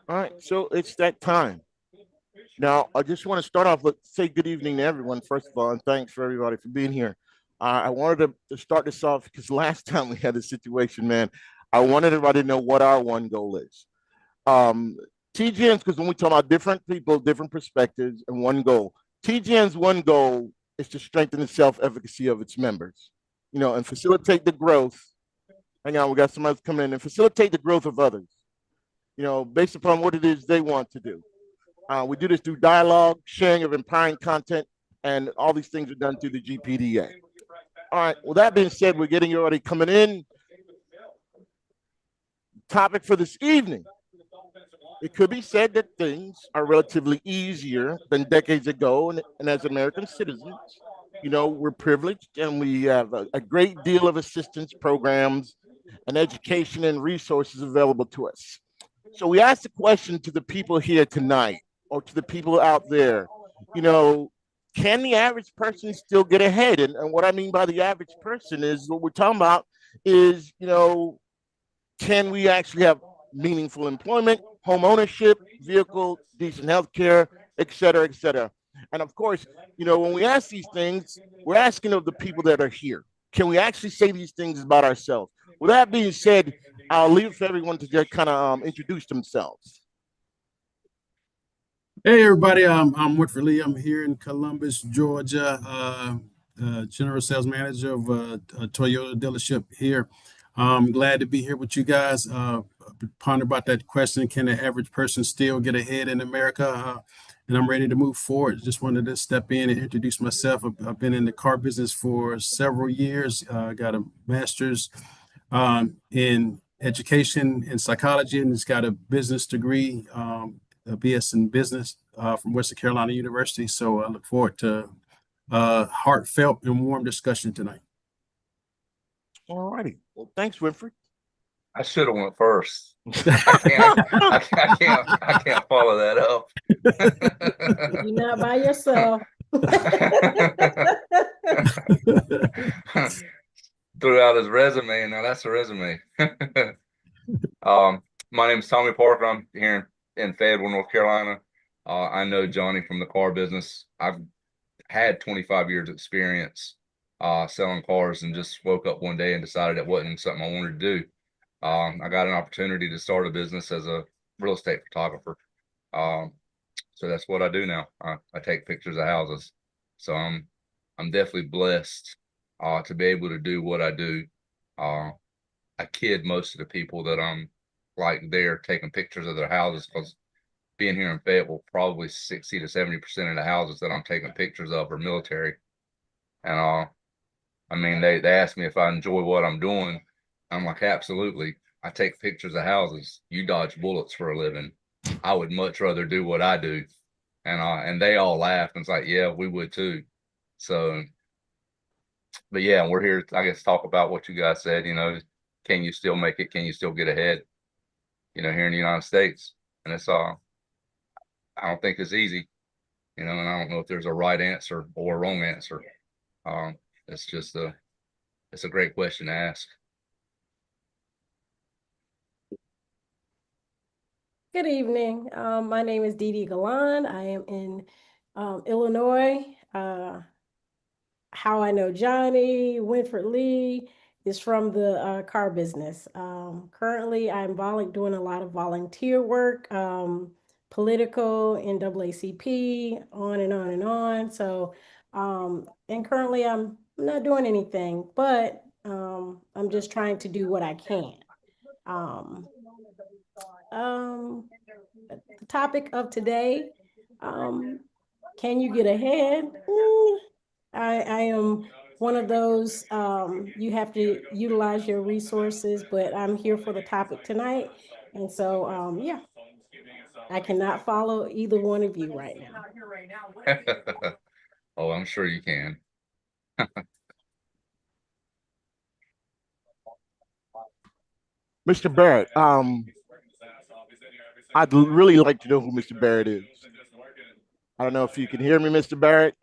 All right, so it's that time. Now, I just want to start off with say good evening to everyone, first of all, and thanks for everybody for being here. I wanted to start this off because last time we had a situation, man, I wanted everybody to know what our one goal is. Um, TGN's, because when we talk about different people, different perspectives, and one goal, TGN's one goal is to strengthen the self efficacy of its members, and facilitate the growth. Hang on, we got somebody else coming in and facilitate the growth of others, based upon what it is they want to do. We do this through dialogue, sharing of empowering content, and all these things are done through the GPDA. All right. Well, that being said, we're getting already coming in. Topic for this evening. It could be said that things are relatively easier than decades ago, and as American citizens, we're privileged and we have a great deal of assistance programs and education and resources available to us. So we asked the question to the people here tonight, or to the people out there, can the average person still get ahead? And what I mean by the average person is what we're talking about is, can we actually have meaningful employment, home ownership, vehicle, decent health care, et cetera, et cetera. And of course, when we ask these things, we're asking of the people that are here. Can we actually say these things about ourselves? With that being said, I'll leave it for everyone to just kind of introduce themselves. Hey everybody, I'm Winfrey Lee. I'm here in Columbus, Georgia, general sales manager of a Toyota dealership here. I'm glad to be here with you guys. Ponder about that question: can the average person still get ahead in America? And I'm ready to move forward. Just wanted to step in and introduce myself. I've been in the car business for several years. I got a master's in education and psychology, and it's got a business degree. A BS in business from Western Carolina University. So I look forward to heartfelt and warm discussion tonight. All righty. Well, thanks, Winfrey. I should have went first. I can't follow that up. You're not by yourself. Threw out his resume, and now that's a resume. My name is Tommy Parker. I'm here in Fayetteville, North Carolina. I know Johnny from the car business. I've had 25 years experience selling cars, and just woke up one day and decided it wasn't something I wanted to do. I got an opportunity to start a business as a real estate photographer. So that's what I do now. I take pictures of houses. So I'm definitely blessed to be able to do what I do. I kid most of the people that I'm like they're taking pictures of their houses, because being here in Fayetteville, probably 60 to 70% of the houses that I'm taking pictures of are military. And I mean, they ask me if I enjoy what I'm doing. I'm like, absolutely. I take pictures of houses. You dodge bullets for a living. I would much rather do what I do. And they all laugh, and it's like, yeah, we would too. So, but yeah, we're here, I guess, talk about what you guys said. Can you still make it? Can you still get ahead? Here in the United States. And it's I don't think it's easy, and I don't know if there's a right answer or a wrong answer. It's just it's a great question to ask. Good evening. My name is Dee Dee Galan. I am in Illinois. How I know Johnny, Winfred Lee, is from the car business. Currently, I'm doing a lot of volunteer work, political, NAACP, on and on and on. So, and currently I'm not doing anything, but I'm just trying to do what I can. The topic of today, can you get ahead? I am one of those, you have to utilize your resources, but I'm here for the topic tonight. And so, yeah, I cannot follow either one of you right now. Oh, I'm sure you can. Mr. Barrett, I'd really like to know who Mr. Barrett is. I don't know if you can hear me, Mr. Barrett.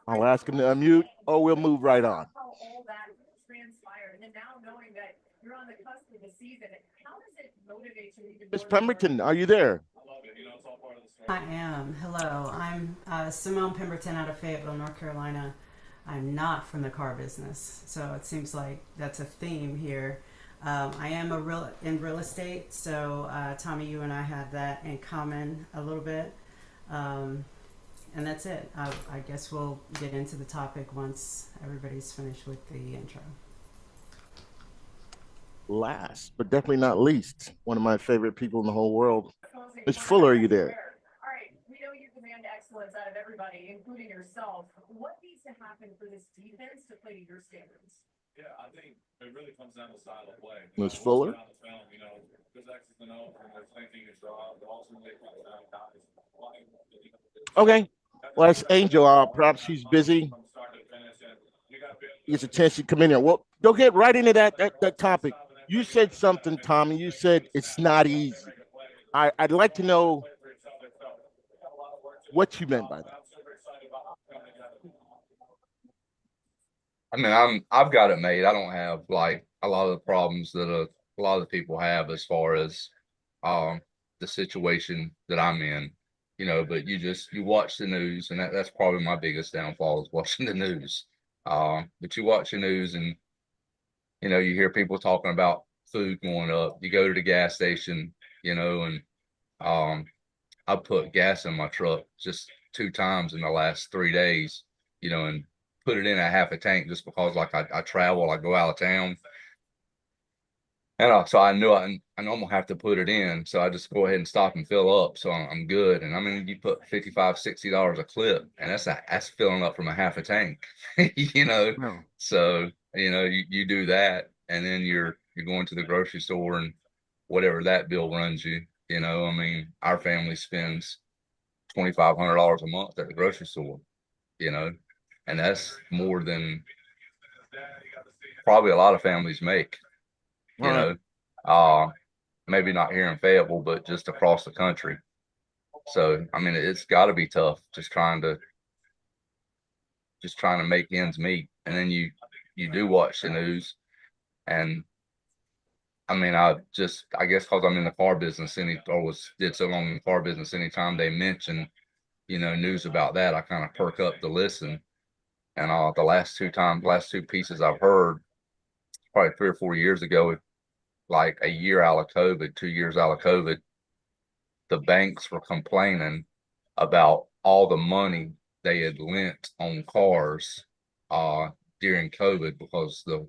I'll ask him to unmute. or we'll move right on. How all that transpired, and then now knowing that you're on the cusp of the season, how does it motivate you even Miss more? Pemberton, are you there? I am. Hello. I'm Simone Pemberton out of Fayetteville, North Carolina. I'm not from the car business, so it seems like that's a theme here. I am in real estate, so Tommy, you and I have that in common a little bit, and that's it. I guess we'll get into the topic once everybody's finished with the intro. Last, but definitely not least, one of my favorite people in the whole world. Miss Fuller, are you there? All right, we know you demand excellence out of everybody, including yourself. What needs to happen for this defense to play to your standards? Yeah, I think it really comes down to style of play. Miss Fuller? There's X's and O's, and there's anything you draw, but ultimately it comes down to guys. Okay. Well, that's Angel. Perhaps she's busy. From start to finish, and you got It's a chance to come in here. Well, don't get right into that topic. You said something, Tommy. You said it's not easy. I'd like to know what you meant by that. I mean, I've got it made. I don't have like a lot of the problems that a lot of the people have as far as the situation that I'm in, but you watch the news, and that's probably my biggest downfall is watching the news. But you watch the news and you hear people talking about food going up. You go to the gas station, and I put gas in my truck just 2 times in the last 3 days, and put it in a half a tank just because like I travel, I go out of town. And so I know I'm gonna have to put it in. So I just go ahead and stop and fill up. So I'm good. And I mean, you put $55-$60 a clip, and that's filling up from a half a tank, No. So, you do that, and then you're going to the grocery store and whatever that bill runs you, I mean, our family spends $2,500 a month at the grocery store, and that's more than probably a lot of families make, Right. maybe not here in Fayetteville, but just across the country. So, I mean, it's got to be tough just trying to make ends meet. And then you do watch the news, and I mean, I guess because I'm in the car business did so long in the car business, anytime they mention, news about that, I kind of perk up to listen. And the last two pieces I've heard, probably 3 or 4 years ago, like a year out of COVID, 2 years out of COVID, the banks were complaining about all the money they had lent on cars during COVID because the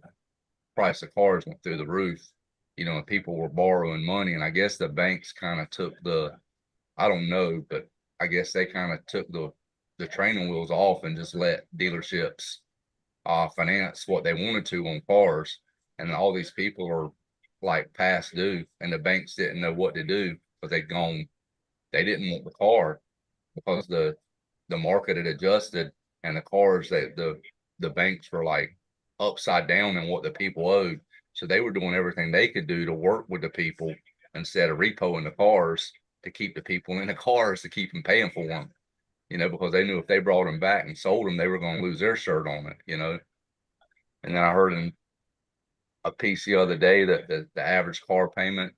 price of cars went through the roof, and people were borrowing money. And I guess the banks kind of took I don't know, but I guess they kind of took the training wheels off and just let dealerships finance what they wanted to on cars. And all these people are like past due, and the banks didn't know what to do because they didn't want the car because the market had adjusted, and the cars that the banks were like upside down in what the people owed. So they were doing everything they could do to work with the people instead of repoing the cars to keep the people in the cars to keep them paying for them, because they knew if they brought them back and sold them, they were going to lose their shirt on it, And then I heard in a piece the other day that the average car payment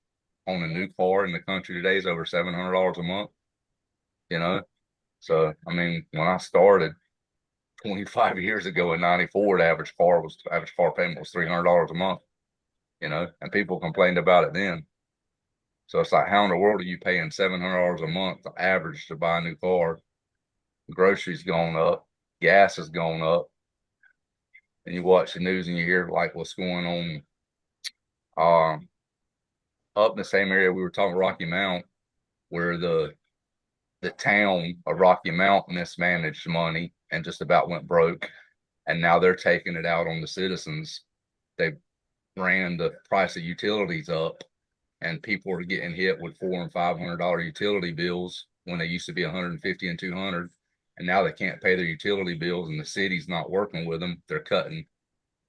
on a new car in the country today is over $700 a month, So, I mean, when I started 25 years ago in '94, the average car payment was $300 a month, and people complained about it then. So it's like, how in the world are you paying $700 a month the average to buy a new car? Groceries going up, gas has gone up, and you watch the news and you hear like what's going on up in the same area we were talking Rocky Mount, where the town of Rocky Mount mismanaged money and just about went broke, and now they're taking it out on the citizens. They ran the price of utilities up, and people are getting hit with $400 and $500 utility bills when they used to be $150 and $200, and now they can't pay their utility bills, and the city's not working with them. They're cutting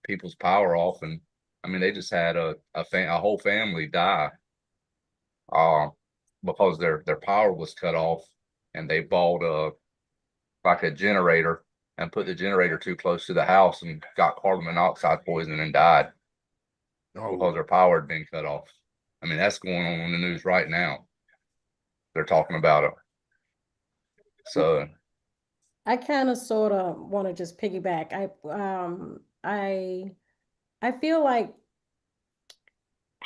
people's power off, and I mean, they just had a whole family die because their power was cut off, and they bought a generator and put the generator too close to the house and got carbon monoxide poisoning and died because their power had been cut off. I mean, that's going on in the news right now. They're talking about it. So I kind of sort of want to just piggyback. I feel like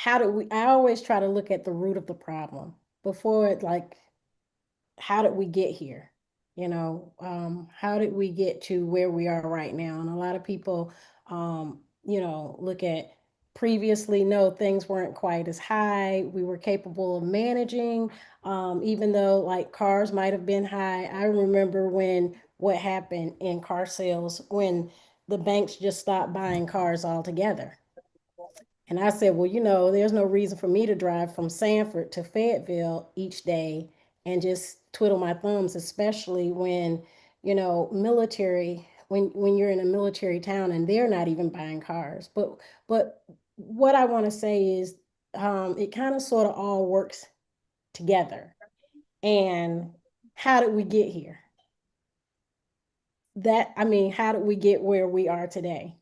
I always try to look at the root of the problem before it, like, how did we get here? How did we get to where we are right now? And a lot of people, look at previously, no, things weren't quite as high. We were capable of managing, even though like cars might have been high. I remember what happened in car sales when the banks just stopped buying cars altogether. And I said, well, there's no reason for me to drive from Sanford to Fayetteville each day and just twiddle my thumbs, especially when, when you're in a military town and they're not even buying cars. But what I want to say is it kind of sort of all works together. And how did we get here? How did we get where we are today?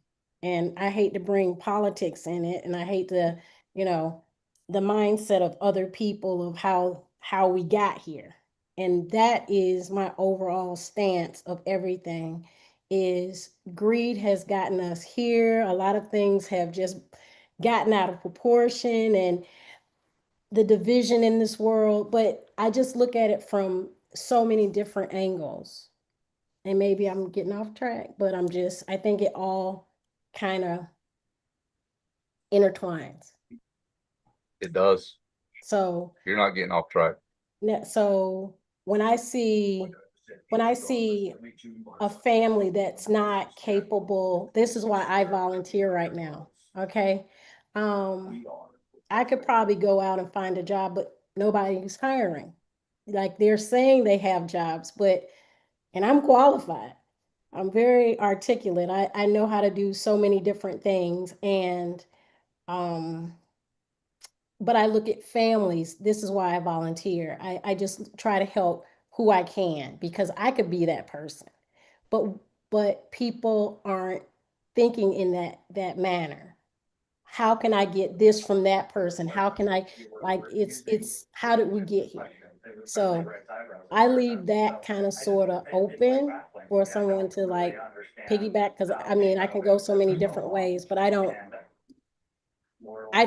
And I hate to bring politics in it, and I hate to, the mindset of other people of how we got here. And that is my overall stance of everything is greed has gotten us here. A lot of things have just gotten out of proportion and the division in this world, but I just look at it from so many different angles. And maybe I'm getting off track, but I think it all kind of intertwines. it does. So You're not getting off track. so when I see a family that's not capable, this is why I volunteer right now. Okay. I could probably go out and find a job, but nobody's hiring. Like they're saying they have jobs, and I'm qualified. I'm very articulate. I know how to do so many different things. And but I look at families. This is why I volunteer. I just try to help who I can because I could be that person. But people aren't thinking in that manner. How can I get this from that person? How can I, like, it's how did we get here? So I leave that kind of sort of open for someone to like piggyback because I can go so many different ways, but I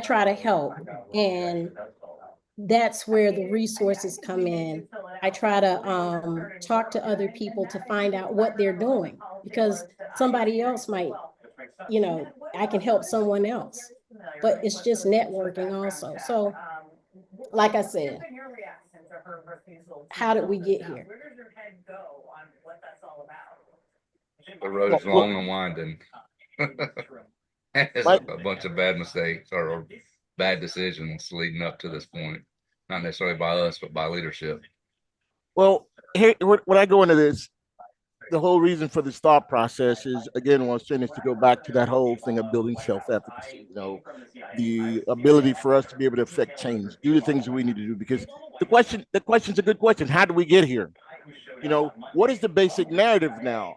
try to help. And that's where the resources come in. I try to talk to other people to find out what they're doing because somebody else might, I can help someone else, but it's just networking also. So like I said, how did we get here? Where does your head go on what that's all about? The road is long and winding. It's a bunch of bad mistakes or bad decisions leading up to this point. Not necessarily by us, but by leadership. Well, here, when I go into this, the whole reason for this thought process is, again, what I'm saying is to go back to that whole thing of building self-efficacy, the ability for us to be able to affect change, do the things that we need to do. Because the question's a good question. How do we get here? What is the basic narrative now?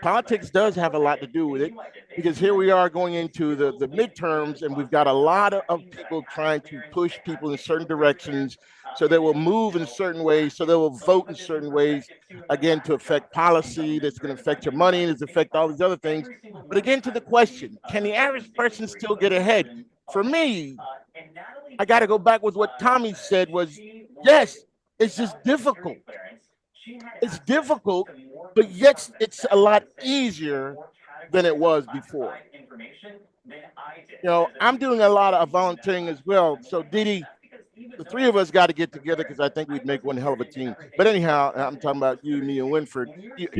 Politics does have a lot to do with it because here we are going into the midterms and we've got a lot of people trying to push people in certain directions so they will move in certain ways, so they will vote in certain ways, again, to affect policy that's going to affect your money and it's affect all these other things. But again, to the question, can the average person still get ahead? For me, I got to go back with what Tommy said was, yes, it's just difficult. It's difficult, but yet it's a lot easier than it was before. I'm doing a lot of volunteering as well. So Didi, the three of us got to get together because I think we'd make one hell of a team. But anyhow, I'm talking about you, me, and Winford.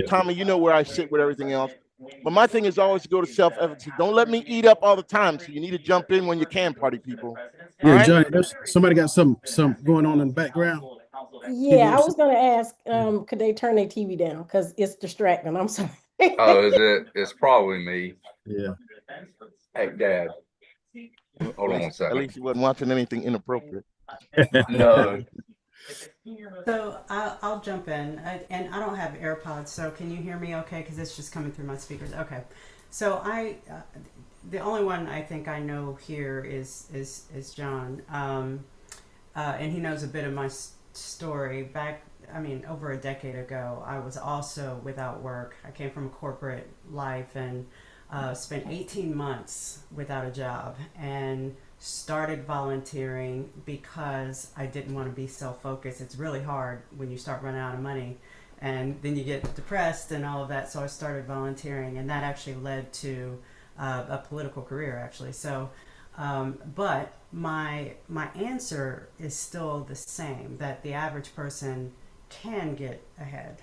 Tommy, you know where I sit with everything else. But my thing is always to go to self-efficacy. Don't let me eat up all the time. So you need to jump in when you can, party people. Yeah, right? Johnny, there's somebody got some going on in the background. Yeah, I was gonna ask, could they turn their TV down? Because it's distracting. I'm sorry. Oh, is it? It's probably me. Yeah. Hey, Dad. Hold on one At second. least he wasn't watching anything inappropriate. No. So I'll jump in, and I don't have AirPods, so can you hear me okay? Because it's just coming through my speakers. Okay, so the only one I think I know here is John, and he knows a bit of my story. Back, I mean, over a decade ago, I was also without work. I came from a corporate life and spent 18 months without a job, and started volunteering because I didn't want to be self-focused. It's really hard when you start running out of money and then you get depressed and all of that. So I started volunteering, and that actually led to a political career, actually. So, but my answer is still the same, that the average person can get ahead.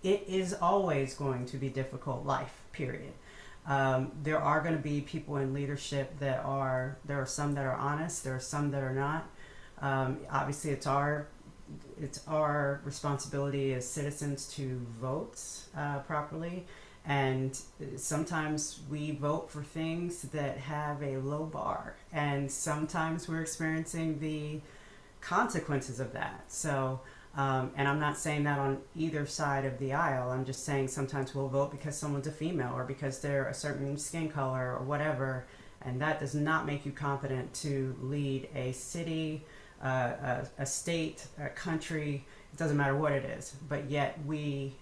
It is always going to be difficult life, period. There are going to be people in leadership there are some that are honest, there are some that are not. Obviously, it's our responsibility as citizens to vote properly, and sometimes we vote for things that have a low bar, and sometimes we're experiencing the consequences of that. So, and I'm not saying that on either side of the aisle. I'm just saying sometimes we'll vote because someone's a female or because they're a certain skin color or whatever, and that does not make you competent to lead a city, a state, a country. It doesn't matter what it is, but yet we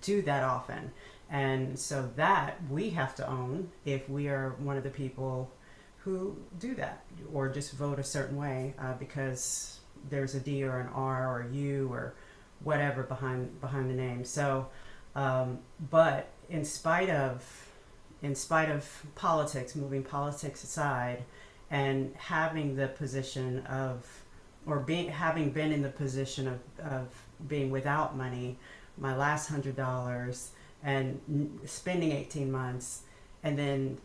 do that often. And so that we have to own if we are one of the people who do that or just vote a certain way because there's a D or an R or a U or whatever behind the name. So, but in spite of politics, moving politics aside, and having the position of, or having been in the position of being without money, my last $100, and spending 18 months, and then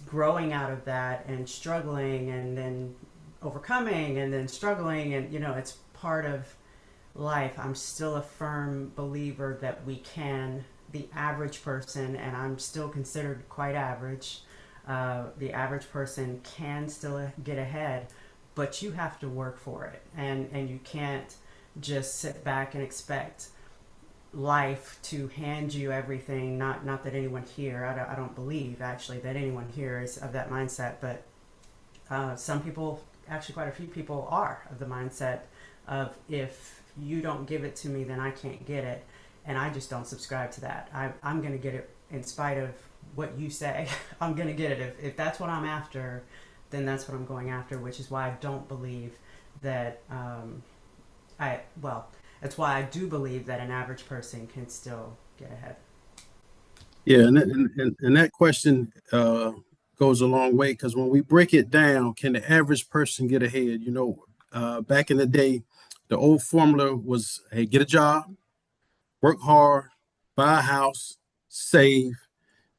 growing out of that and struggling and then overcoming and then struggling, and it's part of life. I'm still a firm believer that we can, the average person, and I'm still considered quite average, the average person can still get ahead, but you have to work for it, and you can't just sit back and expect life to hand you everything. Not that anyone here, I don't believe actually that anyone here is of that mindset, but some people, actually quite a few people, are of the mindset of, if you don't give it to me, then I can't get it. And I just don't subscribe to that. I'm going to get it in spite of what you say. I'm going to get it. If that's what I'm after, then that's what I'm going after, which is why I don't believe that, that's why I do believe that an average person can still get ahead. Yeah, and that question goes a long way, because when we break it down, can the average person get ahead? Back in the day, the old formula was, hey, get a job, work hard, buy a house, save,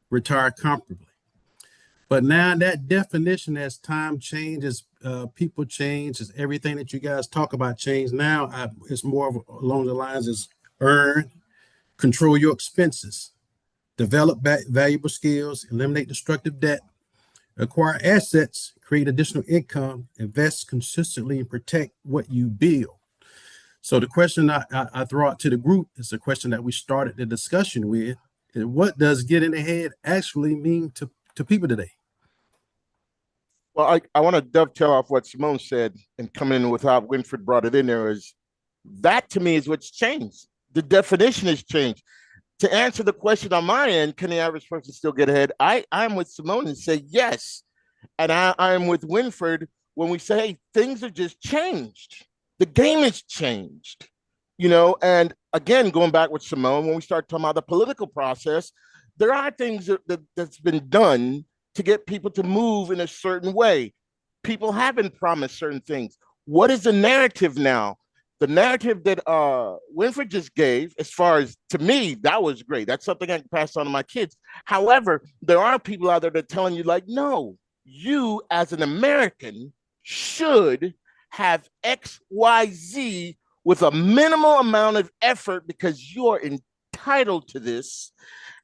retire comfortably. But now that definition, as time changes, people change, as everything that you guys talk about change. Now it's more of along the lines as earn, control your expenses, develop valuable skills, eliminate destructive debt, acquire assets, create additional income, invest consistently, and protect what you build. So the question I throw out to the group is a question that we started the discussion with: is what does getting ahead actually mean to people today? Well, I want to dovetail off what Simone said and come in with how Winfred brought it in there. Is that, to me, is what's changed. The definition has changed. To answer the question on my end, can the average person still get ahead? I'm with Simone and say yes. And I'm with Winfred when we say, hey, things are just changed. The game has changed, and again, going back with Simone, when we start talking about the political process, there are things that's been done to get people to move in a certain way. People have been promised certain things. What is the narrative now? The narrative that Winfred just gave, as far as, to me, that was great. That's something I can pass on to my kids. However, there are people out there that are telling you, like, no, you as an American should have X, Y, Z with a minimal amount of effort because you're entitled to this.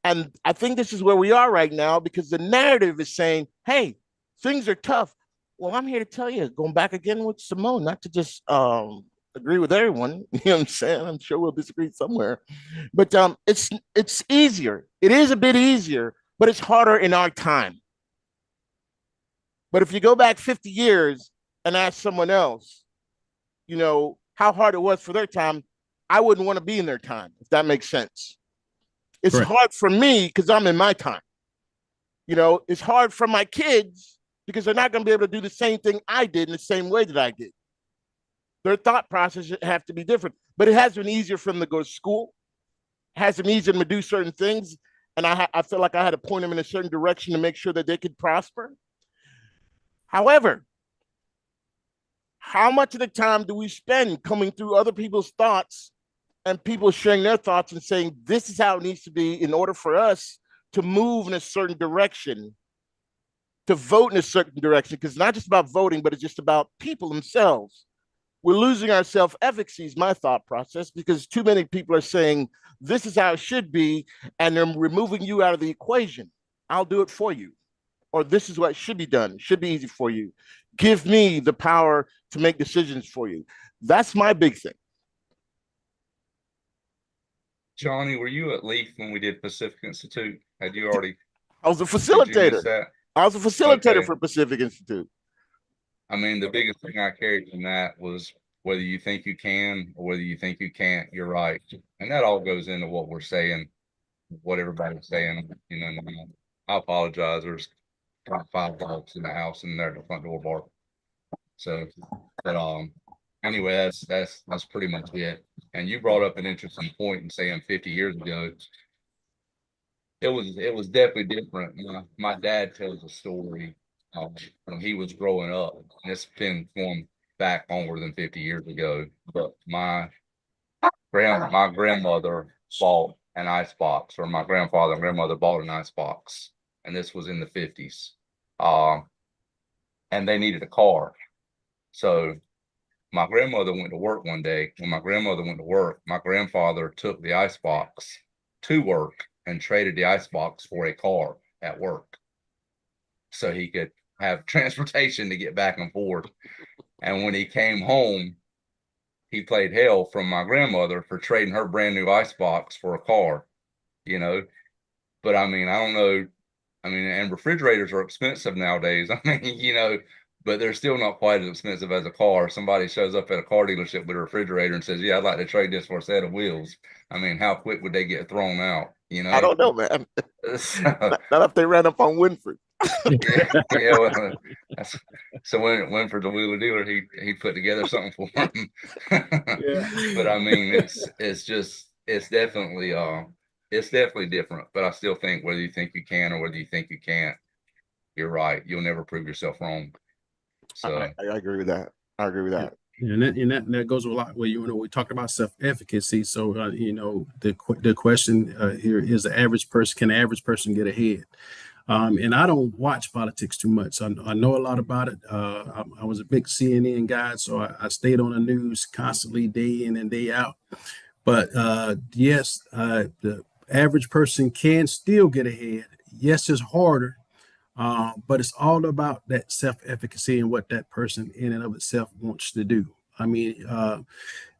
And I think this is where we are right now, because the narrative is saying, hey, things are tough, Well, I'm here to tell you, going back again with Simone, not to just agree with everyone. You know what I'm saying? I'm sure we'll disagree somewhere, but it's easier. It is a bit easier, but it's harder in our time. But if you go back 50 years and ask someone else, you know, how hard it was for their time, I wouldn't want to be in their time, if that makes sense. It's Correct. hard for me because I'm in my time. You know, it's hard for my kids because they're not going to be able to do the same thing I did in the same way that I did. Their thought process have to be different, but it has been easier for them to go to school. It has been easier to do certain things. And I feel like I had to point them in a certain direction to make sure that they could prosper. However, how much of the time do we spend coming through other people's thoughts and people sharing their thoughts and saying, this is how it needs to be in order for us to move in a certain direction, to vote in a certain direction? Because it's not just about voting, but it's just about people themselves. We're losing our self-efficacy is my thought process, because too many people are saying, this is how it should be, and they're removing you out of the equation. I'll do it for you. Or this is what should be done. It should be easy for you. Give me the power to make decisions for you. That's my big thing. Johnny, were you at Leaf when we did Pacific Institute? Had you already? I was a Did you facilitator. miss that? I was a facilitator Okay. for Pacific Institute. I mean, the biggest thing I carried from that was whether you think you can or whether you think you can't, you're right. And that all goes into what we're saying, what everybody's saying. You know, I apologize. There's 5 dogs in the house and they're at the front door bar. So, but anyway, that's pretty much it. And you brought up an interesting point in saying 50 years ago, it was definitely different. My dad tells a story when he was growing up, and it's been going back longer than 50 years ago. But my grandmother bought an icebox, or my grandfather and grandmother bought an icebox, and this was in the 50s. And they needed a car. So my grandmother went to work one day. When my grandmother went to work, my grandfather took the icebox to work and traded the icebox for a car at work so he could have transportation to get back and forth. And when he came home, he played hell from my grandmother for trading her brand new icebox for a car, you know. But I mean, I don't know. I mean, and refrigerators are expensive nowadays. I mean, you know, but they're still not quite as expensive as a car. Somebody shows up at a car dealership with a refrigerator and says, yeah, I'd like to trade this for a set of wheels. I mean, how quick would they get thrown out? You know, I don't know, man. so, Not if they ran up on Winfrey. yeah, well, so when Winford's a wheeler dealer, he put together something for him. But I mean, it's definitely different. But I still think whether you think you can or whether you think you can't, you're right. You'll never prove yourself wrong. So I agree with that. I agree with that. And that goes a lot where, you know, we talked about self-efficacy. So, you know, the question here is, can the average person get ahead? And I don't watch politics too much. I know a lot about it. I was a big CNN guy, so I stayed on the news constantly, day in and day out. But yes, the average person can still get ahead. Yes, it's harder, but it's all about that self-efficacy and what that person in and of itself wants to do. I mean,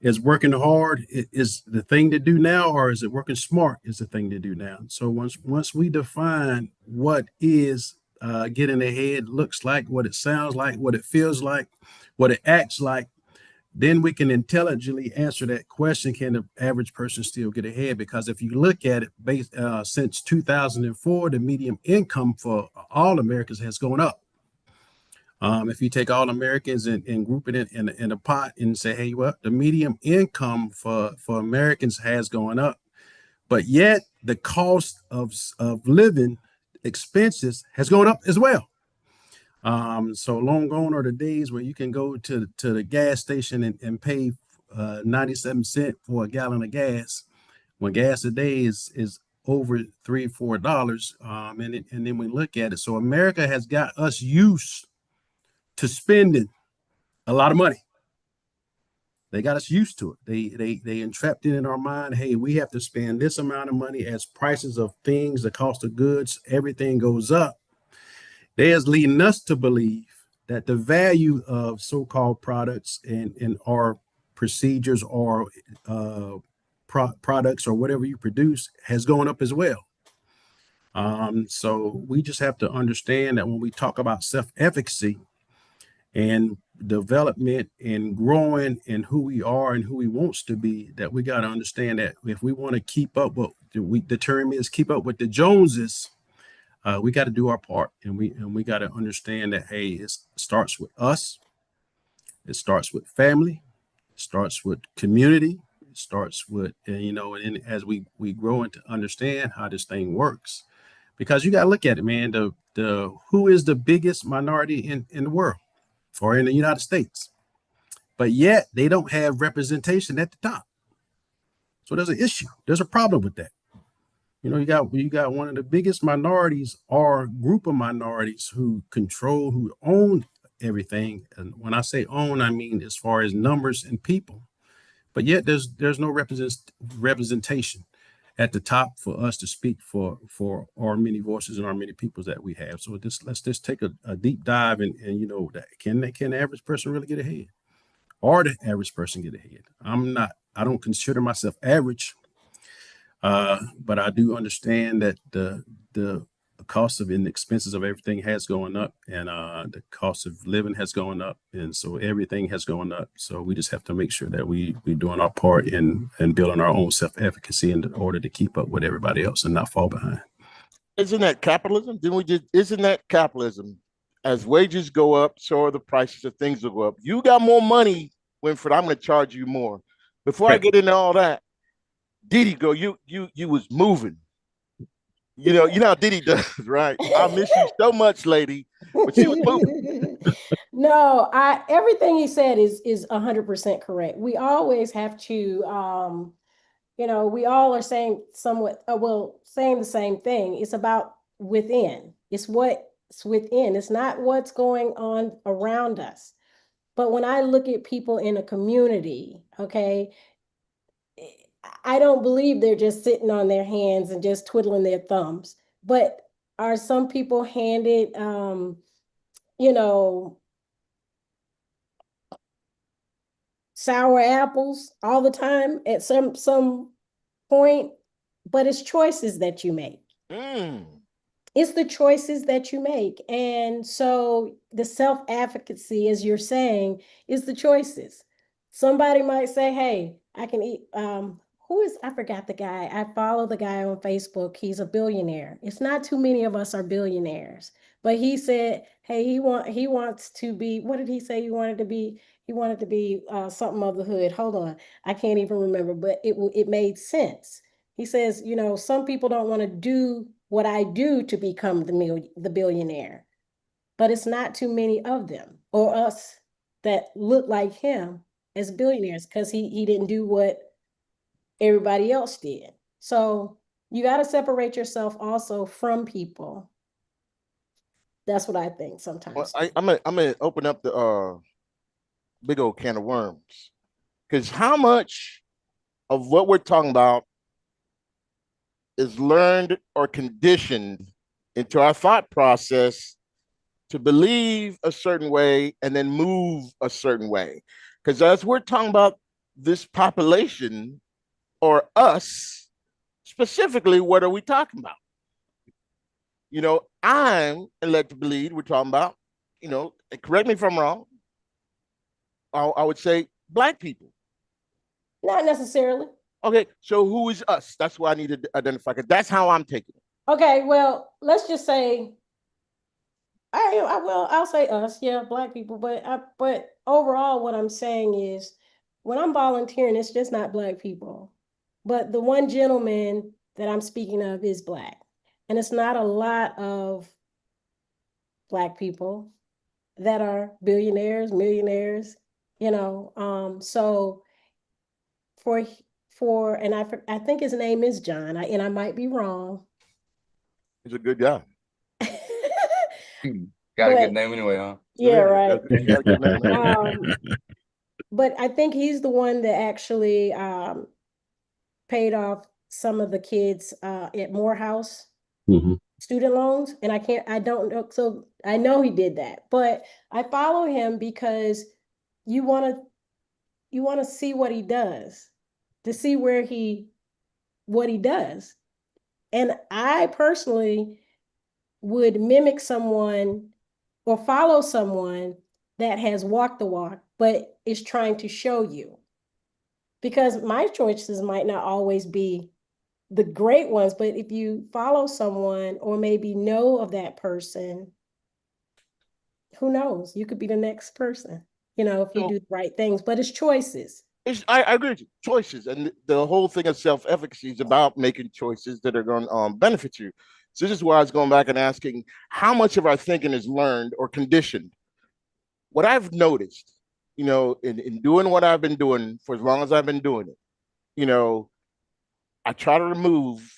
is working hard is the thing to do now, or is it working smart is the thing to do now? So once we define what is getting ahead looks like, what it sounds like, what it feels like, what it acts like, then we can intelligently answer that question: can the average person still get ahead? Because if you look at it, based since 2004, the median income for all Americans has gone up. If you take all Americans and group it in a pot and say, hey, well, the median income for Americans has gone up, but yet the cost of living expenses has gone up as well. So long gone are the days where you can go to the gas station and pay 97 cents for a gallon of gas, when gas today is over $3-4. And then we look at it. So America has got us used to spending a lot of money. They got us used to it. They entrapped it in our mind. Hey, we have to spend this amount of money as prices of things, the cost of goods, everything goes up. They're leading us to believe that the value of so-called products and our procedures or products or whatever you produce has gone up as well. So we just have to understand that when we talk about self-efficacy and development and growing and who we are and who we wants to be, that we got to understand that if we want to keep up, the term is keep up with the Joneses, we got to do our part, and we got to understand that, hey, it starts with us, it starts with family, it starts with community, it starts with, and as we grow and to understand how this thing works, because you got to look at it, man. The who is the biggest minority in the world or in the United States, but yet they don't have representation at the top. So there's an issue. There's a problem with that. You got one of the biggest minorities or group of minorities who control, who own everything. And when I say own, I mean as far as numbers and people. But yet there's no representation at the top for us to speak for our many voices and our many peoples that we have. So let's just take a deep dive and can the average person really get ahead? Or the average person get ahead? I don't consider myself average. But I do understand that the cost of and the expenses of everything has gone up, and the cost of living has gone up, and so everything has gone up. So we just have to make sure that we're doing our part in building our own self-efficacy in order to keep up with everybody else and not fall behind. Isn't that capitalism? Isn't that capitalism? As wages go up, so are the prices of things will go up. You got more money, Winfred, I'm going to charge you more. Before I get into all that, Didi, go, you was moving. You know how Didi does, right? I miss you so much, lady. But she was moving. No, everything he said is 100% correct. We always have to we all are saying saying the same thing. It's about within. It's what's within. It's not what's going on around us. But when I look at people in a community, okay, I don't believe they're just sitting on their hands and just twiddling their thumbs. But are some people handed, sour apples all the time at some point? But it's choices that you make. It's the choices that you make. And so the self-advocacy, as you're saying, is the choices. Somebody might say, hey, I can eat, I forgot the guy. I follow the guy on Facebook. He's a billionaire. It's not too many of us are billionaires, but he said, hey, he wants to be, what did he say he wanted to be? He wanted to be something of the hood. Hold on. I can't even remember, but it made sense. He says, some people don't want to do what I do to become the billionaire, but it's not too many of them or us that look like him as billionaires because he didn't do what everybody else did. So you got to separate yourself also from people. That's what I think sometimes. Well, I'm gonna open up the big old can of worms, because how much of what we're talking about is learned or conditioned into our thought process to believe a certain way and then move a certain way. Because as we're talking about this population or us specifically, what are we talking about? I'm led to believe we're talking about, correct me if I'm wrong, I would say Black people. Not necessarily. Okay, so who is us? That's what I need to identify, because that's how I'm taking it. Okay, well, let's just say, I'll say us, yeah, Black people, but overall, what I'm saying is, when I'm volunteering, it's just not Black people. But the one gentleman that I'm speaking of is Black, and it's not a lot of Black people that are billionaires, millionaires, so and I think his name is John, and I might be wrong. He's a good guy. Got a good name anyway, huh? Yeah, right. Got a good name. But I think he's the one that actually paid off some of the kids at Morehouse. Mm-hmm. student loans, and I don't know. So I know he did that, but I follow him because you want to see what he does, to see what he does. And I personally would mimic someone or follow someone that has walked the walk, but is trying to show you. Because my choices might not always be the great ones, but if you follow someone or maybe know of that person, who knows? You could be the next person, if you So do the right things, but it's choices. I agree with you. Choices, and the whole thing of self-efficacy is about making choices that are going to benefit you. So this is where I was going back and asking, how much of our thinking is learned or conditioned? What I've noticed, in doing what I've been doing for as long as I've been doing it, I try to remove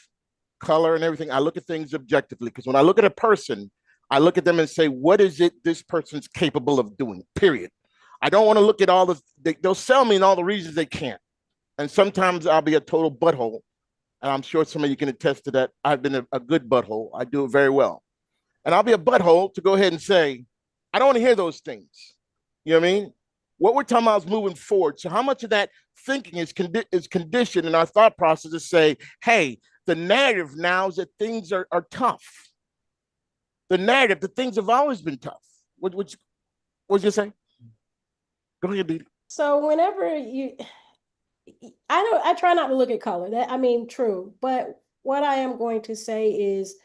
color and everything. I look at things objectively, because when I look at a person, I look at them and say, what is it this person's capable of doing, period. I don't want to look at all they'll sell me in all the reasons they can't. And sometimes I'll be a total butthole. And I'm sure some of you can attest to that. I've been a good butthole. I do it very well. And I'll be a butthole to go ahead and say, I don't want to hear those things. You know what I mean? What we're talking about is moving forward. So how much of that thinking is conditioned in our thought process to say, hey, the narrative now is that things are tough. The narrative, that things have always been tough. What'd you say? Go ahead, Dee. So whenever I try not to look at color. True. But what I am going to say is,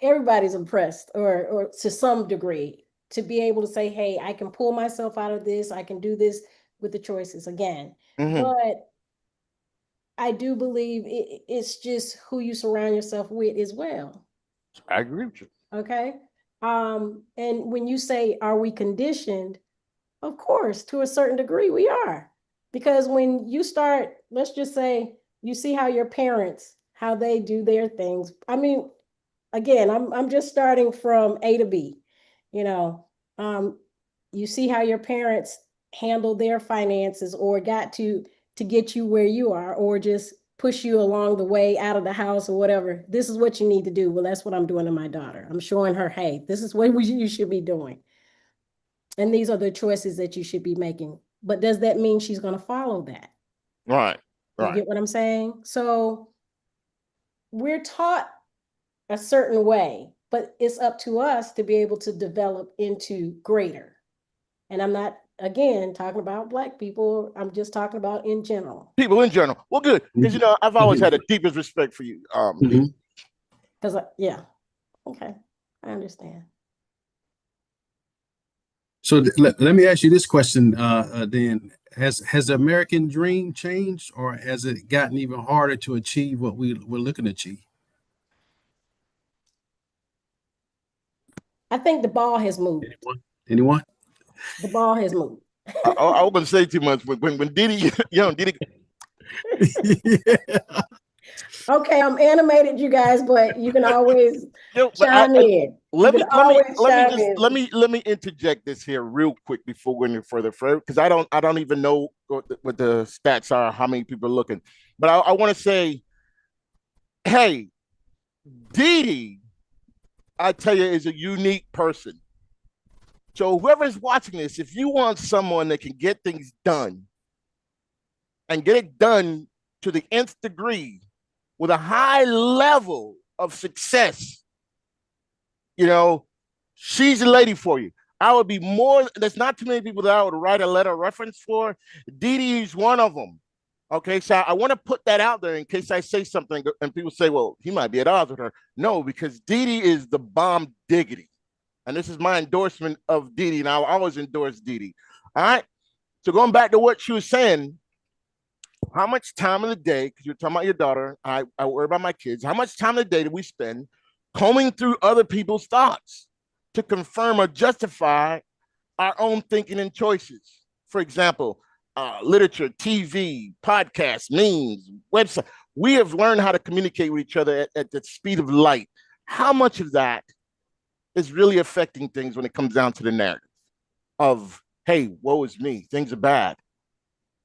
everybody's impressed or to some degree to be able to say, hey, I can pull myself out of this. I can do this with the choices again. But I do believe it's just who you surround yourself with as well. I agree with you. Okay. And when you say, are we conditioned? Of course, to a certain degree, we are. Because when you start, let's just say, you see how your parents, how they do their things. Again, I'm just starting from A to B. You see how your parents handle their finances or got to get you where you are, or just push you along the way out of the house or whatever. This is what you need to do. Well, that's what I'm doing to my daughter. I'm showing her, hey, this is what you should be doing. And these are the choices that you should be making. But does that mean she's going to follow that? Right. You get what I'm saying? So we're taught a certain way, but it's up to us to be able to develop into greater. And I'm not, again, talking about Black people. I'm just talking about in general. People in general. Well, good. Because, I've always had the deepest respect for you. Because, yeah. Okay. I understand. So let me ask you this question, Dan. Has the American dream changed, or has it gotten even harder to achieve what we're looking to achieve? I think the ball has moved. Anyone? The ball has moved. I wouldn't say too much. When Diddy, Diddy. Yeah. Okay, I'm animated, you guys, but you can always chime in. Let me interject this here real quick before we go any further, because I don't even know what the stats are, how many people are looking. But I want to say, hey, Didi, I tell you, is a unique person. So whoever's watching this, if you want someone that can get things done and get it done to the nth degree with a high level of success, she's a lady for you. I would be there's not too many people that I would write a letter of reference for. Didi is one of them. Okay, so I want to put that out there in case I say something and people say, well, he might be at odds with her. No, because Didi is the bomb diggity. And this is my endorsement of Didi, and I'll always endorse Didi. All right. So going back to what she was saying, how much time of the day, because you're talking about your daughter, I worry about my kids, how much time of the day do we spend combing through other people's thoughts to confirm or justify our own thinking and choices? For example, literature, TV, podcasts, memes, websites. We have learned how to communicate with each other at the speed of light. How much of that is really affecting things when it comes down to the narrative of, hey, woe is me, things are bad?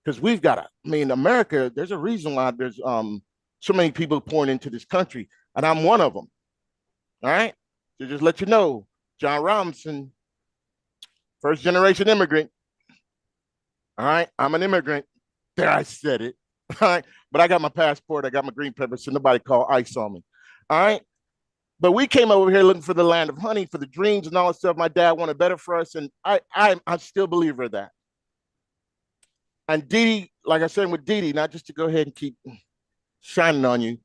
because we've got I mean, America, there's a reason why there's so many people pouring into this country, and I'm one of them. All right. So just let you know, John Robinson, first generation immigrant. All right. I'm an immigrant. There, I said it. All right. But I got my passport. I got my green paper, so nobody call ICE on me. All right. But we came over here looking for the land of honey, for the dreams and all that stuff. My dad wanted better for us, and I'm still a believer of that. And Dee, like I said with Dee, not just to go ahead and keep shining on you,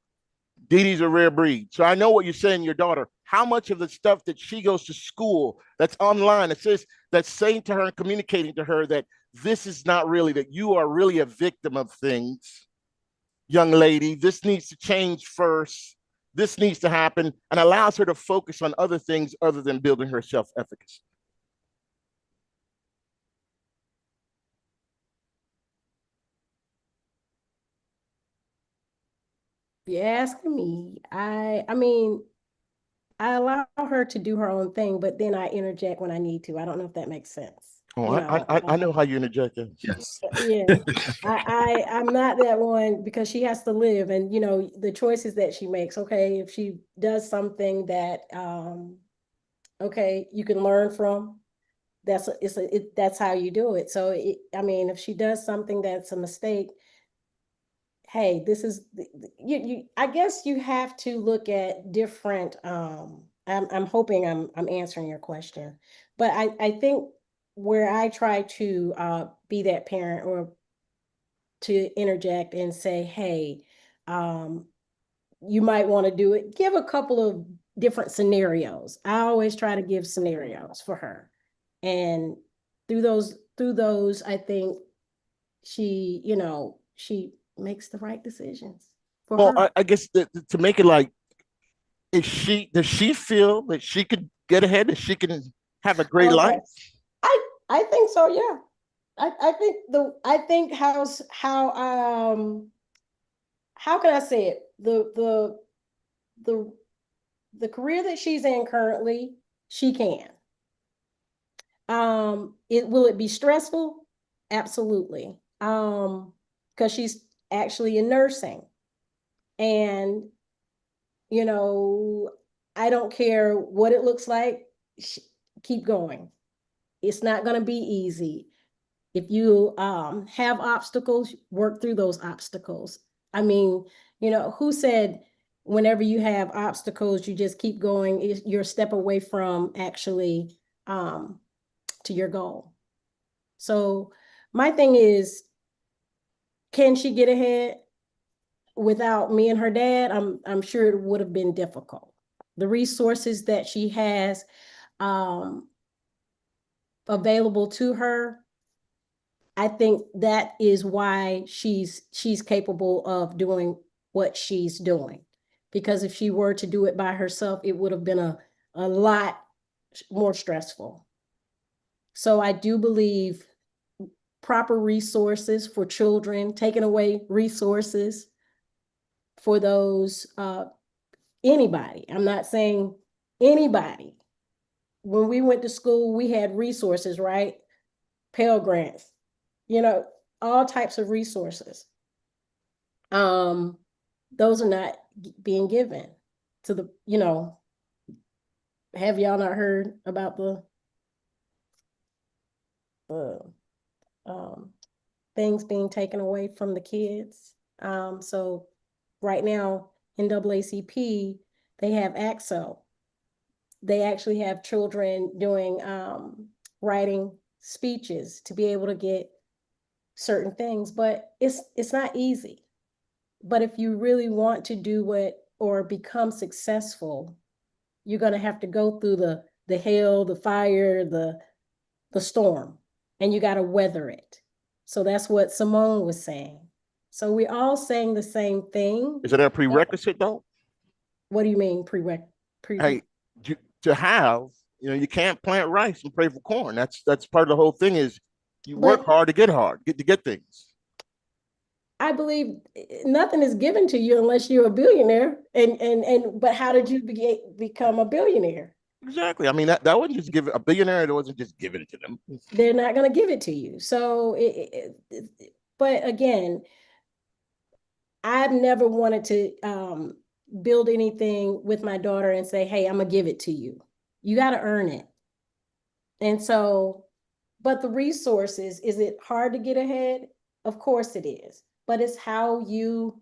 Dee a rare breed. So I know what you're saying, your daughter. How much of the stuff that she goes to school that's online, it says that's saying to her and communicating to her that this is not really, that you are really a victim of things, young lady. This needs to change first. This needs to happen, and allows her to focus on other things other than building her self-efficacy. If you're asking me, I mean, I allow her to do her own thing, but then I interject when I need to. I don't know if that makes sense. Oh, I know how you interject that. Yes. Yeah, I'm not that one, because she has to live, and the choices that she makes. Okay, if she does something that okay, you can learn from, that's how you do it. So I mean, if she does something that's a mistake, hey, this is you I guess you have to look at different I'm hoping I'm answering your question. But I think where I try to be that parent, or to interject and say, hey, you might want to do it, give a couple of different scenarios. I always try to give scenarios for her. And through those, I think she makes the right decisions for Well, her. I guess to make it like, does she feel that she could get ahead, that she can have a great life? I think so, yeah. I think how can I say it? The career that she's in currently, she can. Will it be stressful? Absolutely. Because she's actually in nursing. And I don't care what it looks like, keep going. It's not going to be easy. If you have obstacles, work through those obstacles. I mean, who said whenever you have obstacles, you just keep going, you're a step away from actually to your goal. So my thing is, can she get ahead? Without me and her dad, I'm sure it would have been difficult. The resources that she has available to her, I think that is why she's capable of doing what she's doing. Because if she were to do it by herself, it would have been a lot more stressful. So I do believe proper resources for children, taking away resources for those, anybody. I'm not saying anybody. When we went to school, we had resources, right? Pell Grants, all types of resources. Those are not being given to the, have y'all not heard about the things being taken away from the kids? So right now, NAACP, they have AXO. They actually have children doing writing speeches to be able to get certain things, but it's not easy. But if you really want to do or become successful, you're going to have to go through the hell, the fire, the storm, and you got to weather it. So that's what Simone was saying. So we're all saying the same thing. Is it a prerequisite though? What do you mean prerequisite? Hey, to have, you can't plant rice and pray for corn. That's part of the whole thing, is you work hard to get things. I believe nothing is given to you unless you're a billionaire. But how did you become a billionaire? Exactly. I mean, that wasn't just give a billionaire. It wasn't just giving it to them. They're not going to give it to you. So, But again, I've never wanted to build anything with my daughter and say, hey, I'm gonna give it to you. You got to earn it. And so, but the resources, is it hard to get ahead? Of course it is. But it's how you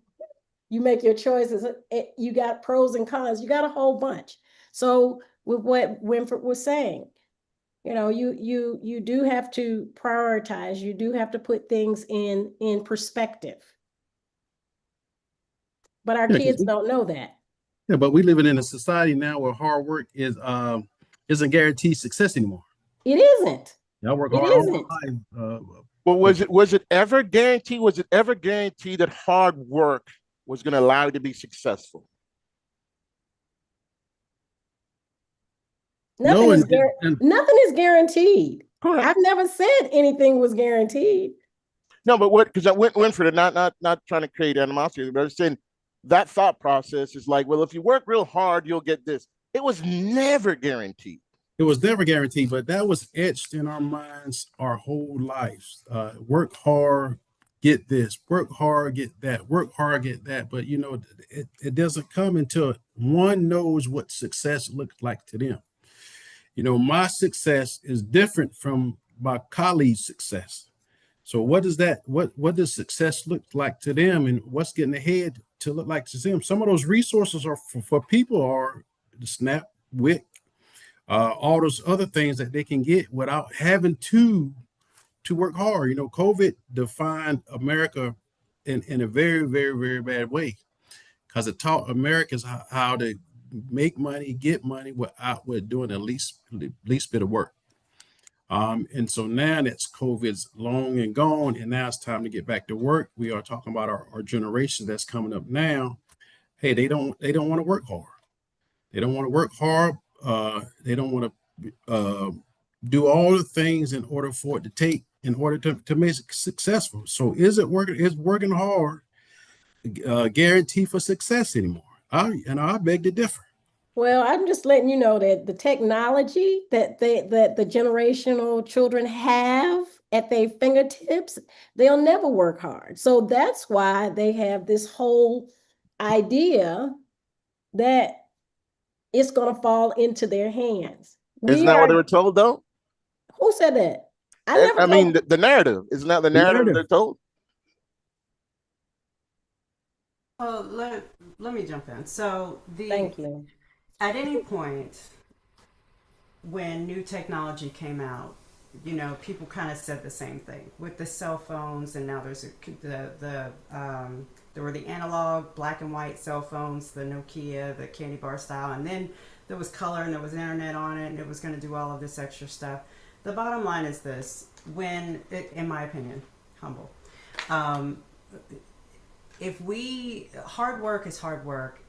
make your choices. You got pros and cons. You got a whole bunch. So with what Winfred was saying, you do have to prioritize. You do have to put things in perspective. But our kids don't know that. Yeah, but we living in a society now where hard work isn't guaranteed success anymore. It isn't. Y'all work It hard all isn't. my life. Well, was it ever guaranteed? Was it ever guaranteed that hard work was going to allow you to be successful? Nothing No, is nothing is guaranteed. Correct. I've never said anything was guaranteed. No, but what? Because I went for it. Not trying to create animosity, but I was saying that thought process is like, well, if you work real hard, you'll get this. It was never guaranteed. It was never guaranteed, but that was etched in our minds our whole lives. Work hard, get this. Work hard, get that. Work hard, get that. But it doesn't come until one knows what success looks like to them. My success is different from my colleague's success. So what does success look like to them, and what's getting ahead to look like to them? Some of those resources are for people are the SNAP, WIC, all those other things that they can get without having to work hard. COVID defined America in a very, very, very bad way, because it taught Americans how to make money, get money without doing the least bit of work. And so now that COVID's long and gone, and now it's time to get back to work. We are talking about our generation that's coming up now. Hey, they don't want to work hard. They don't want to work hard. They don't want to do all the things in order to make it successful. So is working hard guarantee for success anymore? I beg to differ. Well, I'm just letting you know that the technology that the generational children have at their fingertips, they'll never work hard. So that's why they have this whole idea that it's going to fall into their hands. Isn't that what they were told, though? Who said that? I mean, the narrative. Isn't that the narrative they're told? Well, let me jump in. So Thank you. At any point when new technology came out, people kind of said the same thing with the cell phones, and now there's there were the analog black and white cell phones, the Nokia, the candy bar style, and then there was color and there was internet on it, and it was going to do all of this extra stuff. The bottom line is this: in my opinion, humble. Hard work is hard work.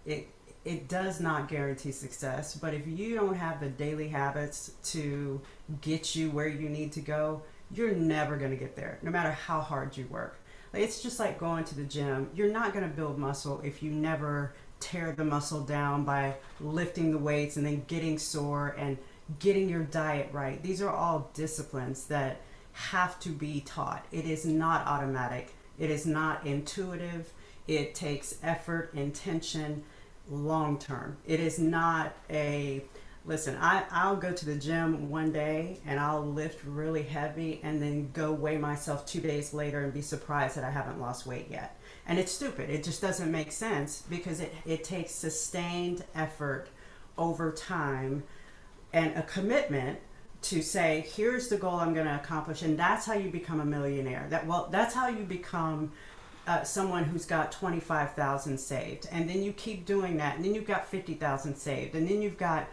It does not guarantee success, but if you don't have the daily habits to get you where you need to go, you're never going to get there, no matter how hard you work. It's just like going to the gym. You're not going to build muscle if you never tear the muscle down by lifting the weights and then getting sore and getting your diet right. These are all disciplines that have to be taught. It is not automatic. It is not intuitive. It takes effort, intention, long term. It is not listen, I'll go to the gym one day and I'll lift really heavy and then go weigh myself 2 days later and be surprised that I haven't lost weight yet. And it's stupid. It just doesn't make sense, because it takes sustained effort over time and a commitment to say, here's the goal I'm going to accomplish. And that's how you become a millionaire. That's how you become someone who's got 25,000 saved, and then you keep doing that, and then you've got 50,000 saved, and then you've got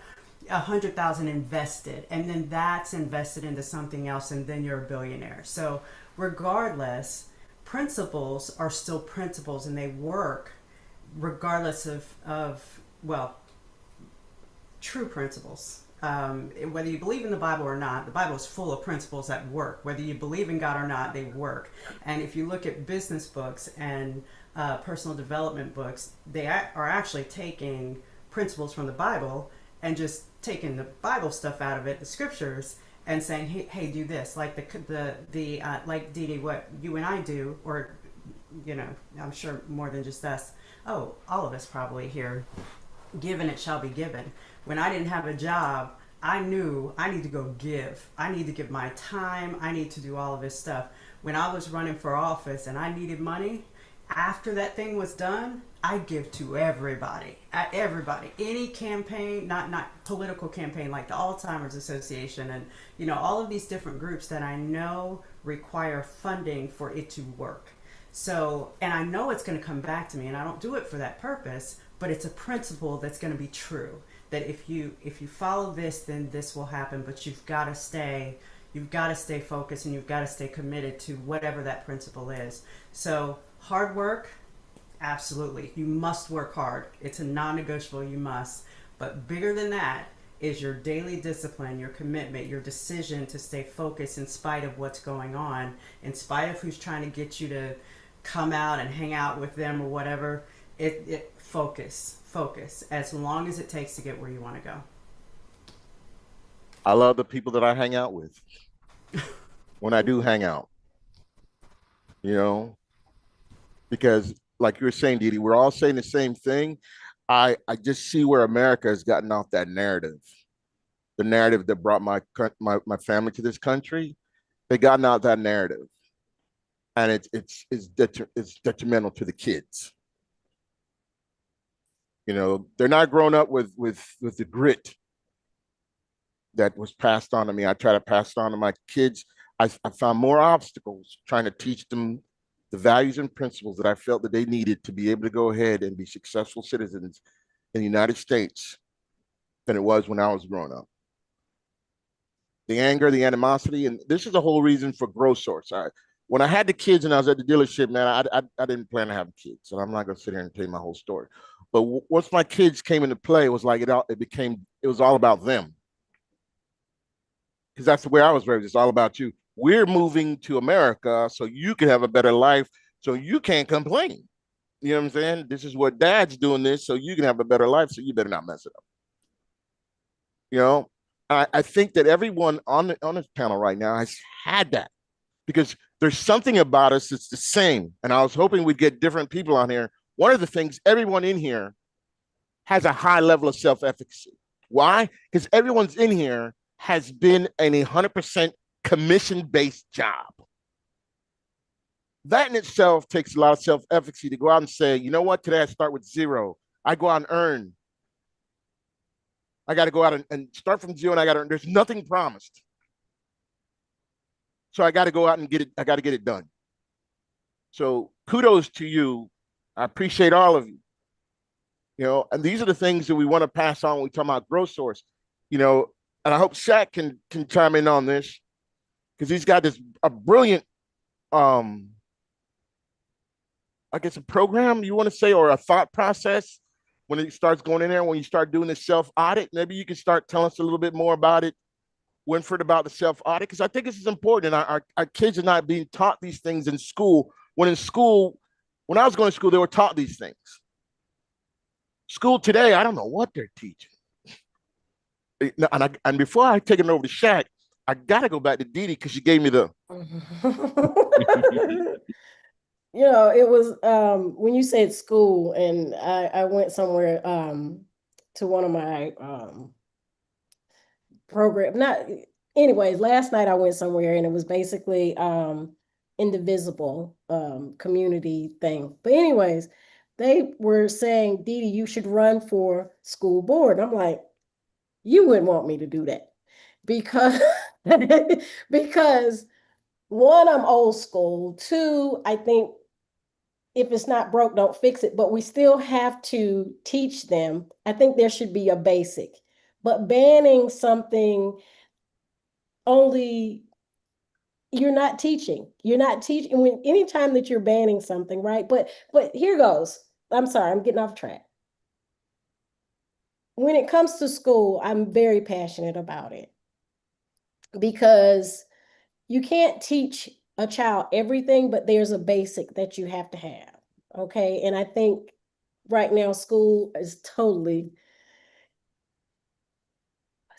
100,000 invested, and then that's invested into something else, and then you're a billionaire. So regardless, principles are still principles, and they work regardless of true principles. Whether you believe in the Bible or not, the Bible is full of principles that work. Whether you believe in God or not, they work. And if you look at business books and personal development books, they are actually taking principles from the Bible and just taking the Bible stuff out of it, the scriptures, and saying, hey, do this, like like Dee Dee, what you and I do, or I'm sure more than just us. Oh, all of us probably here. Given it shall be given. When I didn't have a job, I knew I need to go give. I need to give my time. I need to do all of this stuff. When I was running for office and I needed money, after that thing was done, I give to everybody. Everybody. Any campaign, not political campaign like the Alzheimer's Association and all of these different groups that I know require funding for it to work. So, and I know it's going to come back to me, and I don't do it for that purpose, but it's a principle that's going to be true. That if you follow this, then this will happen. But you've got to stay focused, and you've got to stay committed to whatever that principle is. So hard work, absolutely. You must work hard. It's a non-negotiable. You must. But bigger than that is your daily discipline, your commitment, your decision to stay focused in spite of what's going on, in spite of who's trying to get you to come out and hang out with them or whatever. Focus as long as it takes to get where you want to go. I love the people that I hang out with when I do hang out, because like you were saying, Dee Dee, we're all saying the same thing. I just see where America has gotten off that narrative, the narrative that brought my family to this country. They gotten out that narrative, and it's detrimental to the kids. They're not growing up with the grit that was passed on to me. I try to pass it on to my kids. I found more obstacles trying to teach them the values and principles that I felt that they needed to be able to go ahead and be successful citizens in the United States than it was when I was growing up. The anger, the animosity, and this is the whole reason for Grow Source. When I had the kids and I was at the dealership, man, I didn't plan to have kids, and I'm not going to sit here and tell you my whole story. But once my kids came into play, it was like it was all about them. Because that's the way I was raised. It's all about you. We're moving to America so you can have a better life, so you can't complain. You know what I'm saying? This is what Dad's doing this so you can have a better life, so you better not mess it up. I think that everyone on this panel right now has had that, because there's something about us that's the same. And I was hoping we'd get different people on here. One of the things, everyone in here has a high level of self-efficacy. Why? Because everyone's in here has been in a 100% commission-based job. That in itself takes a lot of self-efficacy to go out and say, you know what, today I start with zero. I go out and earn. I got to go out and start from zero, and I got to earn. There's nothing promised. So I got to go out and get it. I got to get it done. So kudos to you. I appreciate all of you. And these are the things that we want to pass on when we talk about Grow Source. And I hope Shaq can chime in on this, because he's got a brilliant, I guess, a program you want to say, or a thought process when it starts going in there, when you start doing the self-audit. Maybe you can start telling us a little bit more about it, Winfred, about the self-audit, because I think this is important. And our kids are not being taught these things in school. When I was going to school, they were taught these things. School today, I don't know what they're teaching. And before I take it over to Shaq, I got to go back to Dee Dee, because she gave me the... It was when you said school, and I went somewhere to one of my programs. Last night I went somewhere, and it was basically indivisible community thing. But anyways, they were saying, Dee Dee, you should run for school board. I'm like, you wouldn't want me to do that, because because one, I'm old school. Two, I think if it's not broke, don't fix it. But we still have to teach them. I think there should be a basic. But banning something only, you're not teaching. You're not teaching anytime that you're banning something, right? But here goes. I'm sorry, I'm getting off track. When it comes to school, I'm very passionate about it, because you can't teach a child everything, but there's a basic that you have to have. Okay. And I think right now school is totally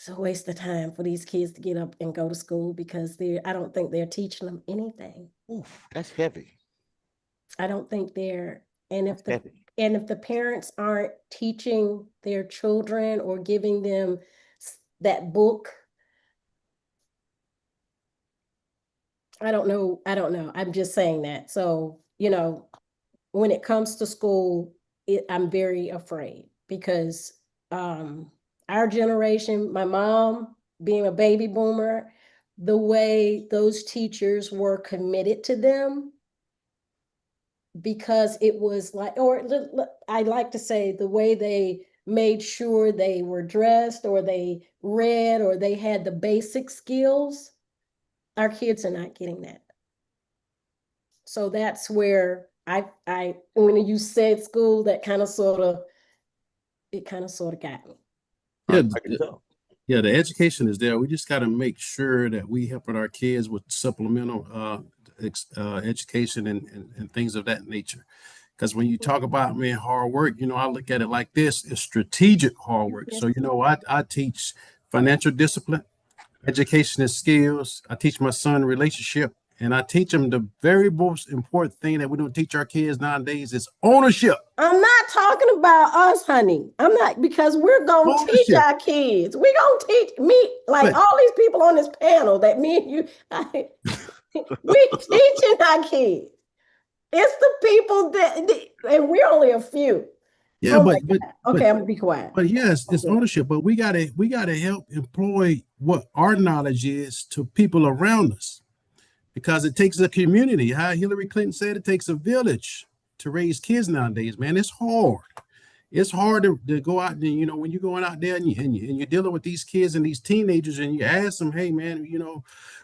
It's a waste of time for these kids to get up and go to school because I don't think they're teaching them anything. Oof, that's heavy. I don't think they're, and if That's heavy. and if the parents aren't teaching their children or giving them that book, I don't know. I'm just saying that. So, when it comes to school, I'm very afraid because our generation, my mom being a baby boomer, the way those teachers were committed to them, because it was like, or I like to say the way they made sure they were dressed or they read or they had the basic skills, our kids are not getting that. So that's where when you said school, that kind of sort of got me. Yeah, I can tell. yeah, the education is there. We just got to make sure that we helping our kids with supplemental education and things of that nature. Because when you talk about, man, hard work, I look at it like this: it's strategic hard work. So, I teach financial discipline, education and skills. I teach my son relationship, and I teach them the very most important thing that we don't teach our kids nowadays is ownership. I'm not talking about us, honey. I'm not, because we're going to teach our kids. We're going to teach me, like all these people on this panel that me and you, we teaching our kids. It's the people and we're only a few. Yeah, okay, I'm gonna be quiet. But yes, it's ownership. But we gotta help employ what our knowledge is to people around us, because it takes a community. How Hillary Clinton said, it takes a village to raise kids nowadays. Man, it's hard. It's hard to go out and when you're going out there and you're dealing with these kids and these teenagers and you ask them, hey man,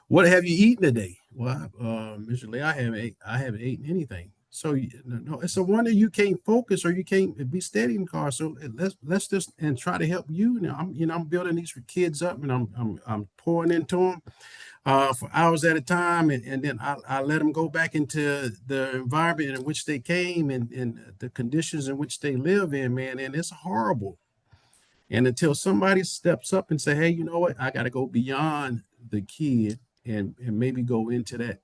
what have you eaten today? Well, Mr. Lee, I haven't eaten anything. So no, it's a wonder you can't focus or you can't be steady in the car. So let's just and try to help you. I'm building these kids up and I'm pouring into them for hours at a time, and then I let them go back into the environment in which they came and the conditions in which they live in, man. And it's horrible. And until somebody steps up and say, hey, you know what, I got to go beyond the kid and maybe go into that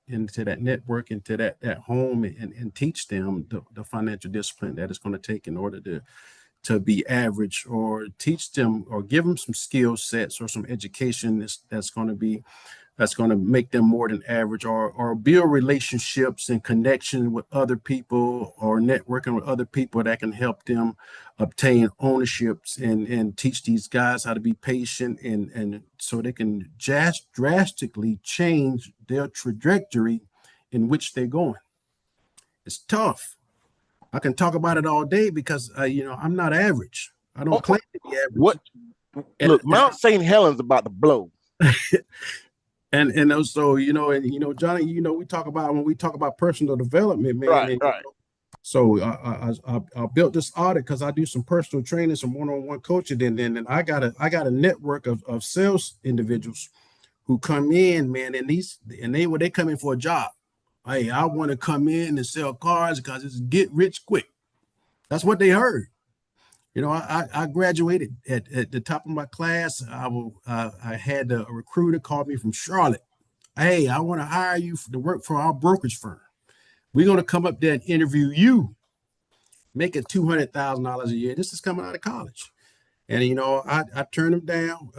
network, into that home and teach them the financial discipline that it's going to take in order to be average, or teach them or give them some skill sets or some education that's going to make them more than average, or build relationships and connection with other people, or networking with other people that can help them obtain ownerships and teach these guys how to be patient and so they can drastically change their trajectory in which they're going. It's tough. I can talk about it all day because I'm not average. I don't claim to be average. What? Look, Mount St. Helens about to blow. And also, Johnny, we talk about when we talk about personal development, man. Right, right. So I built this audit because I do some personal training, some one-on-one coaching, and then I got a network of sales individuals who come in, man, and they come in for a job. Hey, I want to come in and sell cars because it's get rich quick. That's what they heard. I graduated at the top of my class. I had a recruiter call me from Charlotte. Hey, I want to hire you to work for our brokerage firm. We're going to come up there and interview you, make it $200,000 a year. This is coming out of college. And, I turned them down,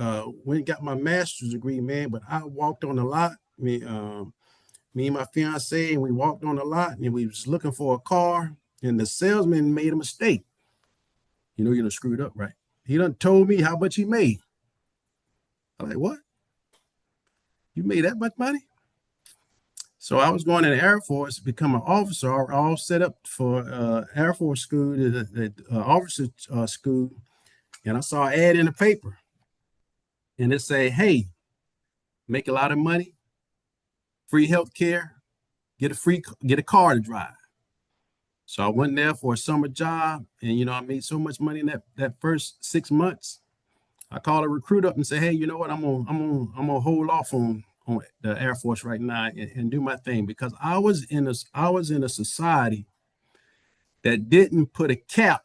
went and got my master's degree, man. But I walked on the lot. Me and my fiance, and we walked on the lot, and we was looking for a car, and the salesman made a mistake. You done screwed up, right? He done told me how much he made. I'm like, what? You made that much money? So I was going in the Air Force to become an officer, all set up for Air Force school, the officer school. And I saw an ad in the paper. And it said, hey, make a lot of money, free health care, get a car to drive. So I went there for a summer job, and I made so much money in that first 6 months. I called a recruiter up and said, hey, you know what? I'm gonna hold off on the Air Force right now and do my thing, because I was in a society that didn't put a cap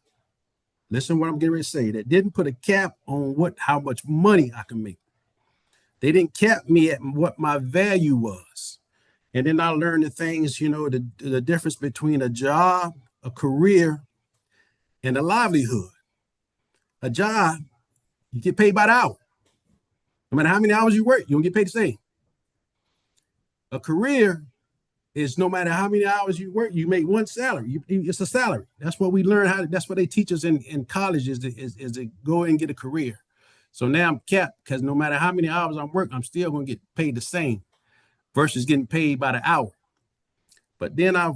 listen to what I'm getting ready to say, that didn't put a cap on how much money I can make. They didn't cap me at what my value was. And then I learned the things, the difference between a job, a career, and a livelihood. A job, you get paid by the hour. No matter how many hours you work, you don't get paid the same. A career is no matter how many hours you work, you make one salary. It's a salary. That's what we learn that's what they teach us in college is to go and get a career. So now I'm capped because no matter how many hours I work, I'm still going to get paid the same versus getting paid by the hour. But then I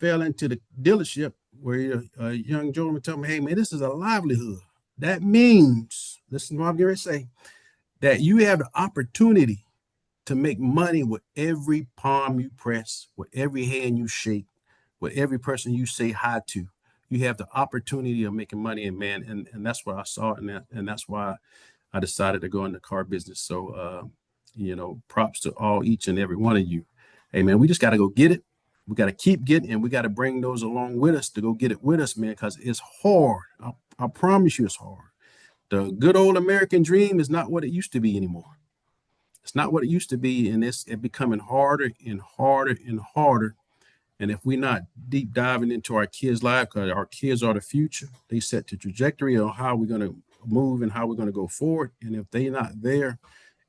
fell into the dealership where a young gentleman told me, hey, man, this is a livelihood. That means, listen to what I'm going to say, that you have the opportunity to make money with every palm you press, with every hand you shake, with every person you say hi to. You have the opportunity of making money, and man, and that's what I saw, and that's why I decided to go in the car business. So, props to each and every one of you. Hey, man, we just got to go get it. We got to keep getting, and we got to bring those along with us to go get it with us, man, because it's hard. I promise you it's hard. The good old American dream is not what it used to be anymore. It's not what it used to be, and it's becoming harder and harder and harder. And if we're not deep diving into our kids' life, because our kids are the future, they set the trajectory on how we're going to move and how we're going to go forward. And if they're not there,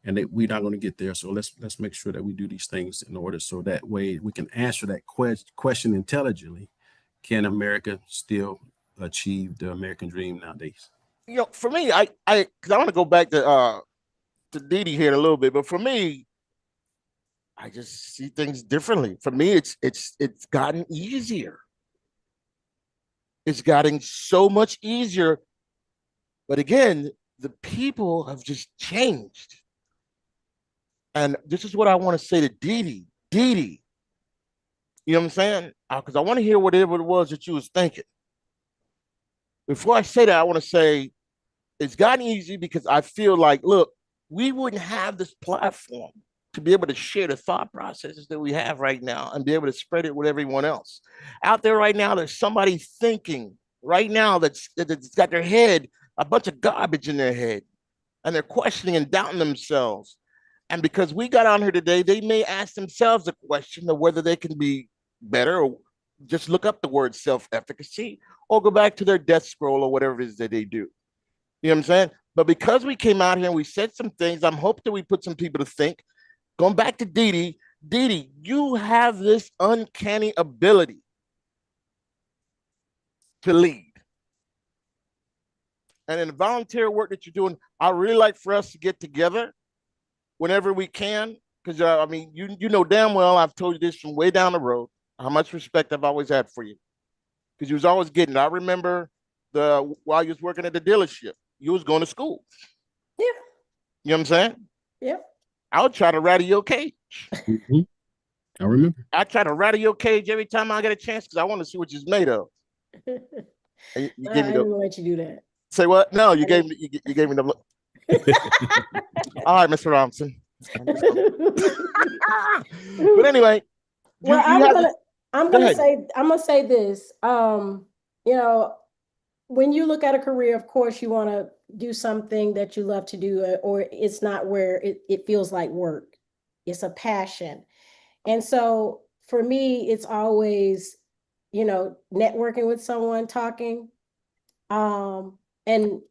we're not going to get there. So let's make sure that we do these things in order so that way we can answer that question intelligently. Can America still achieve the American dream nowadays? For me, because I want to go back to Dee Dee here in a little bit, but for me, I just see things differently. For me, it's gotten easier. It's gotten so much easier. But again, the people have just changed. And this is what I want to say to Dee Dee. Dee Dee, you know what I'm saying? Because I want to hear whatever it was that you was thinking. Before I say that, I want to say it's gotten easy because I feel like, look, we wouldn't have this platform to be able to share the thought processes that we have right now and be able to spread it with everyone else. Out there right now, there's somebody thinking right now that's got their head, a bunch of garbage in their head, and they're questioning and doubting themselves. And because we got on here today, they may ask themselves a question of whether they can be better, or just look up the word self-efficacy, or go back to their death scroll or whatever it is that they do. You know what I'm saying? But because we came out here and we said some things, I'm hoping that we put some people to think. Going back to Dee Dee. Dee Dee, you have this uncanny ability to lead. And in the volunteer work that you're doing, I really like for us to get together whenever we can, because you know damn well I've told you this from way down the road, how much respect I've always had for you, because you was always getting it. I remember while you was working at the dealership, you was going to school. Yeah. You know what I'm saying? Yep. I would try to rattle your cage. Mm-hmm. I remember. I try to rattle your cage every time I get a chance because I want to see what you're made of. You I gave me didn't let you do that. Say what? No, you gave me the look. All right, Mr. Robinson. But anyway, well, I'm gonna say this. When you look at a career, of course, you want to do something that you love to do, or it's not where it feels like work. It's a passion. And so for me, it's always, networking with someone, talking. And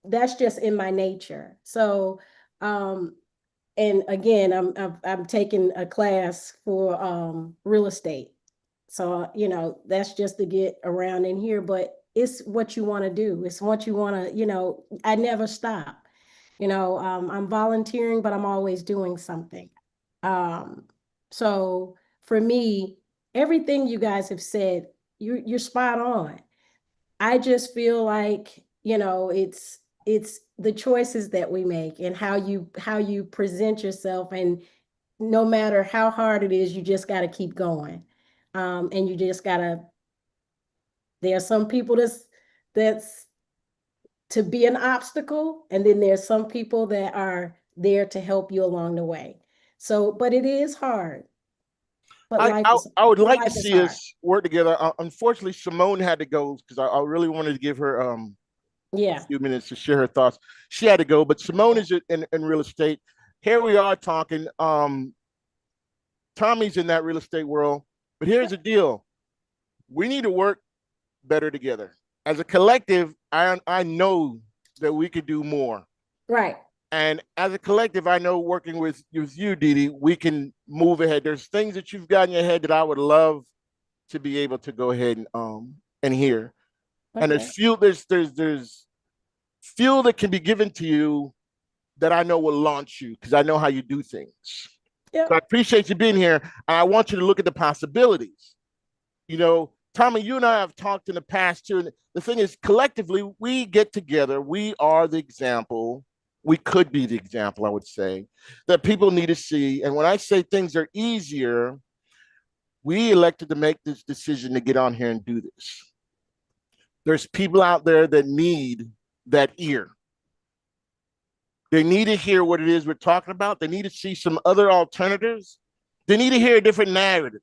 that's just in my nature. So, and again, I'm taking a class for real estate. So, that's just to get around in here, but it's what you want to do. It's what you want to, I never stop. I'm volunteering, but I'm always doing something. So for me, everything you guys have said, you're spot on. I just feel like, it's the choices that we make and how you present yourself, and no matter how hard it is, you just got to keep going. And you just gotta, there are some people that's to be an obstacle, and then there's some people that are there to help you along the way. So, but it is hard. But I would like to see us work together. Unfortunately, Simone had to go because I really wanted to give her Yeah. few minutes to share her thoughts. She had to go, but Simone is in real estate. Here we are talking. Tommy's in that real estate world, but here's the deal: we need to work better together as a collective. I know that we could do more, Right. and as a collective, I know working with you, Dee, we can move ahead. There's things that you've got in your head that I would love to be able to go ahead and hear. Okay. And there's fuel that can be given to you that I know will launch you because I know how you do things. Yep. So I appreciate you being here. I want you to look at the possibilities. You know, Tommy, you and I have talked in the past too. And the thing is, collectively, we get together. We are the example. We could be the example, I would say, that people need to see. And when I say things are easier, we elected to make this decision to get on here and do this. There's people out there that need that ear. They need to hear what it is we're talking about. They need to see some other alternatives. They need to hear a different narrative.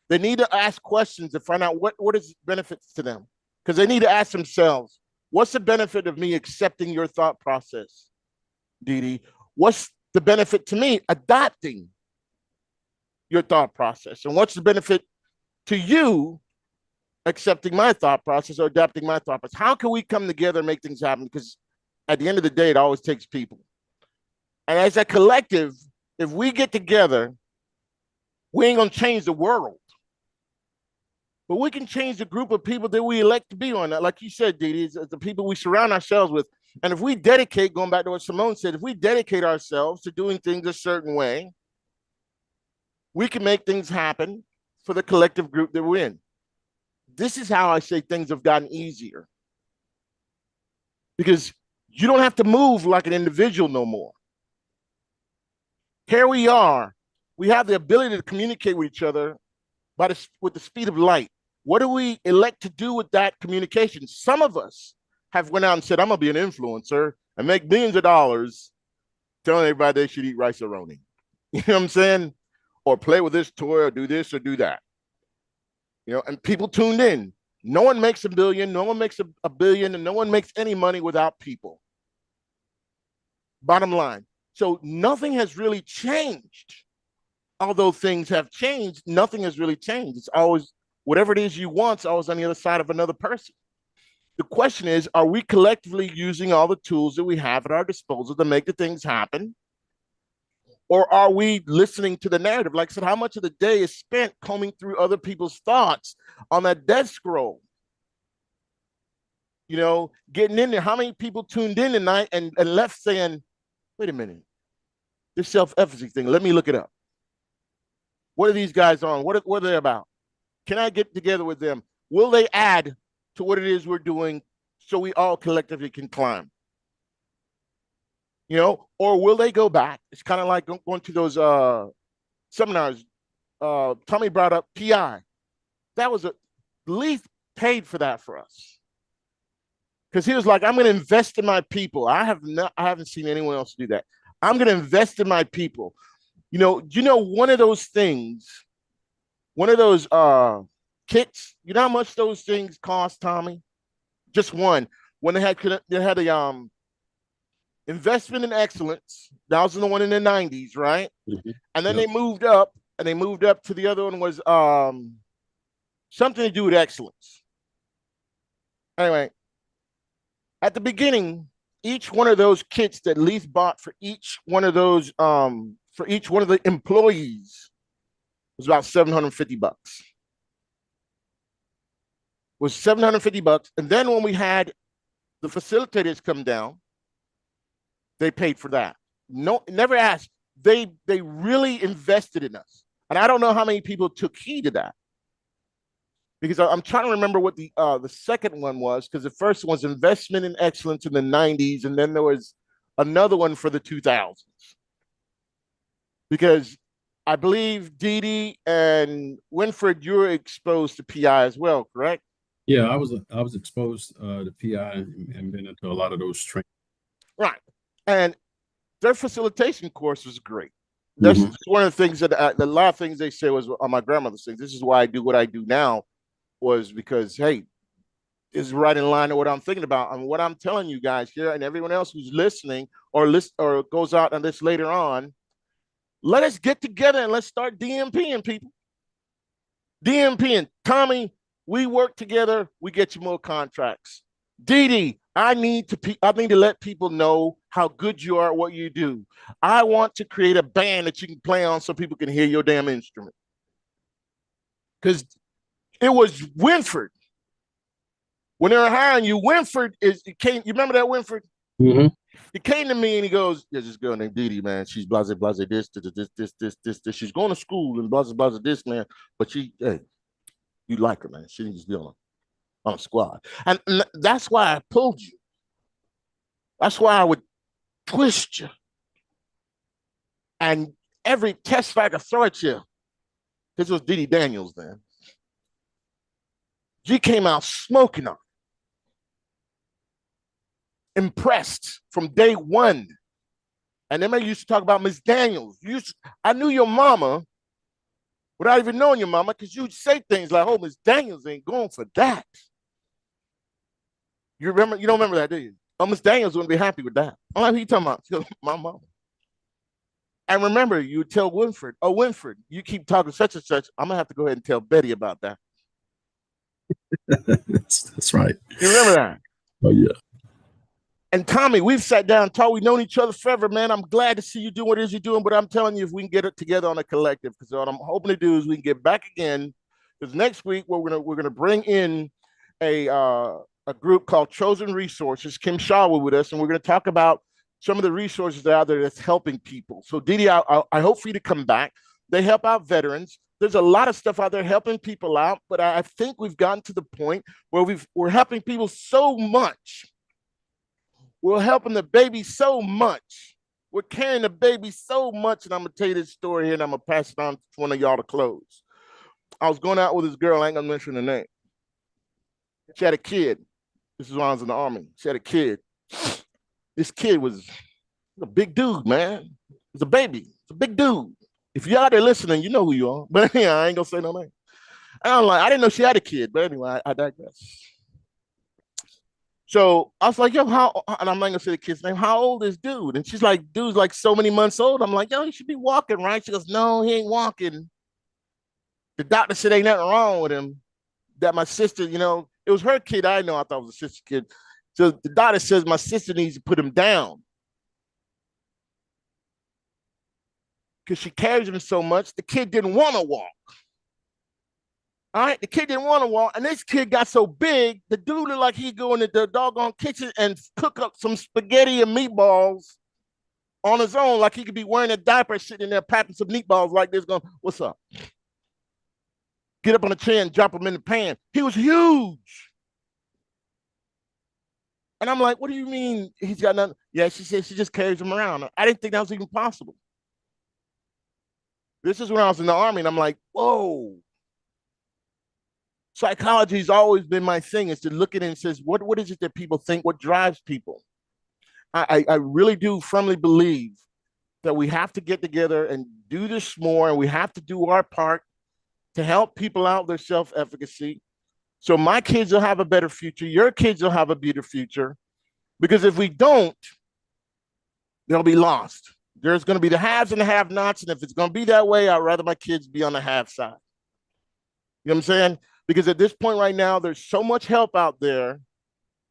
They need to ask questions to find out what is benefits to them. Because they need to ask themselves, what's the benefit of me accepting your thought process, Dee? What's the benefit to me adopting your thought process? And what's the benefit to you accepting my thought process or adapting my thought process? How can we come together and make things happen? Because at the end of the day, it always takes people. And as a collective, if we get together, we ain't gonna change the world. But we can change the group of people that we elect to be on that. Like you said, Dee, it's the people we surround ourselves with. And if we dedicate, going back to what Simone said, if we dedicate ourselves to doing things a certain way, we can make things happen for the collective group that we're in. This is how I say things have gotten easier. Because you don't have to move like an individual no more. Here we are. We have the ability to communicate with each other with the speed of light. What do we elect to do with that communication? Some of us have went out and said, I'm going to be an influencer and make millions of dollars telling everybody they should eat rice-a-roni. You know what I'm saying? Or play with this toy or do this or do that. You know, and people tuned in. No one makes a billion, no one makes a billion, and no one makes any money without people. Bottom line. So nothing has really changed. Although things have changed, nothing has really changed. It's always whatever it is you want, it's always on the other side of another person. The question is, are we collectively using all the tools that we have at our disposal to make the things happen? Or are we listening to the narrative? Like I said, how much of the day is spent combing through other people's thoughts on that death scroll? You know, getting in there. How many people tuned in tonight and left saying, wait a minute, this self-efficacy thing, let me look it up. What are these guys on? What are they about? Can I get together with them? Will they add to what it is we're doing so we all collectively can climb? You know, or will they go back? It's kind of like going to those seminars. Tommy brought up PI. That was Leith paid for that for us. Because he was like, I'm going to invest in my people. I haven't seen anyone else do that. I'm going to invest in my people. You know, one of those things, one of those kits, you know how much those things cost, Tommy? Just one. When they had a investment in excellence, that was the one in the 90s, right? Mm-hmm. And then they moved up to the other one was something to do with excellence. Anyway, at the beginning, each one of those kits that Leith bought for each one of those for each one of the employees was about $750. Was $750. And then when we had the facilitators come down, they paid for that. No, never asked. They really invested in us. And I don't know how many people took heed of that. Because I'm trying to remember what the second one was, because the first one was investment in excellence in the 90s, and then there was another one for the 2000s. Because I believe Dee and Winfred, you were exposed to PI as well, correct? Yeah, I was exposed to PI and been into a lot of those trainings. Right. And their facilitation course was great. That's one of the things that a lot of things they say was on my grandmother's things. This is why I do what I do now, was because, hey, is right in line with what I'm thinking about. And what I'm telling you guys here and everyone else who's listening or goes out on this later on, let us get together and let's start DMPing people. DMPing. Tommy, we work together, we get you more contracts. Dee, I need to let people know how good you are at what you do. I want to create a band that you can play on so people can hear your damn instrument. Because it was Winford. When they were hiring you, Winford came. You remember that Winford? Mm-hmm. He came to me and he goes, "There's this girl named Dee, man. She's blase, this. She's going to school and blase, this, man. But hey, you like her, man. She needs to be on a squad." And that's why I pulled you. That's why I would twist you. And every test I could throw at you. This was Dee Daniels then. She came out smoking on. Impressed from day one. And then I used to talk about Miss Daniels. I knew your mama without even knowing your mama, because you'd say things like, "Oh, Miss Daniels ain't going for that." You don't remember that, do you? "Oh, Miss Daniels wouldn't be happy with that." I'm like, "Who you talking about?" She goes, "My mama." And remember, you would tell Winford, "Oh, Winford, you keep talking such and such. I'm gonna have to go ahead and tell Betty about that." That's right. You remember that? Oh yeah. And Tommy, we've sat down and talked. We've known each other forever, man. I'm glad to see you doing what it is you're doing, but I'm telling you, if we can get it together on a collective, because what I'm hoping to do is we can get back again. Because next week we're gonna bring in a group called Chosen Resources. Kim Shaw will with us, and we're gonna talk about some of the resources that are out there that's helping people. So Dee, I hope for you to come back. They help out veterans. There's a lot of stuff out there helping people out, but I think we've gotten to the point where we're helping people so much. We're helping the baby so much. We're carrying the baby so much. And I'm going to tell you this story here, and I'm going to pass it on to one of y'all to close. I was going out with this girl. I ain't going to mention her name. She had a kid. This is when I was in the Army. She had a kid. This kid was a big dude, man. It's a baby. It's a big dude. If you're out there listening, you know who you are. But yeah, I ain't going to say no name. And I'm like, I didn't know she had a kid. But anyway, I digress. So I was like, "Yo, and I'm not gonna say the kid's name, how old is dude?" And she's like, "Dude's like so many months old." I'm like, "Yo, he should be walking, right?" She goes, "No, he ain't walking. The doctor said ain't nothing wrong with him. That my sister, it was her kid. I thought it was a sister kid. So the doctor says my sister needs to put him down because she carries him so much. The kid didn't want to walk. All right, the kid didn't want to walk, and this kid got so big, the dude looked like he'd go in the doggone kitchen and cook up some spaghetti and meatballs on his own, like he could be wearing a diaper, sitting in there packing some meatballs like this, going, "What's up?" Get up on the chair and drop him in the pan. He was huge. And I'm like, "What do you mean he's got nothing?" "Yeah," she said, "she just carries him around." I didn't think that was even possible. This is when I was in the Army, and I'm like, whoa. Psychology has always been my thing, is to look at it and says, what is it that people think? What drives people? I really do firmly believe that we have to get together and do this more, and we have to do our part to help people out their self-efficacy. So my kids will have a better future. Your kids will have a better future. Because if we don't, they'll be lost. There's going to be the haves and the have-nots. And if it's going to be that way, I'd rather my kids be on the have side. You know what I'm saying? Because at this point right now, there's so much help out there,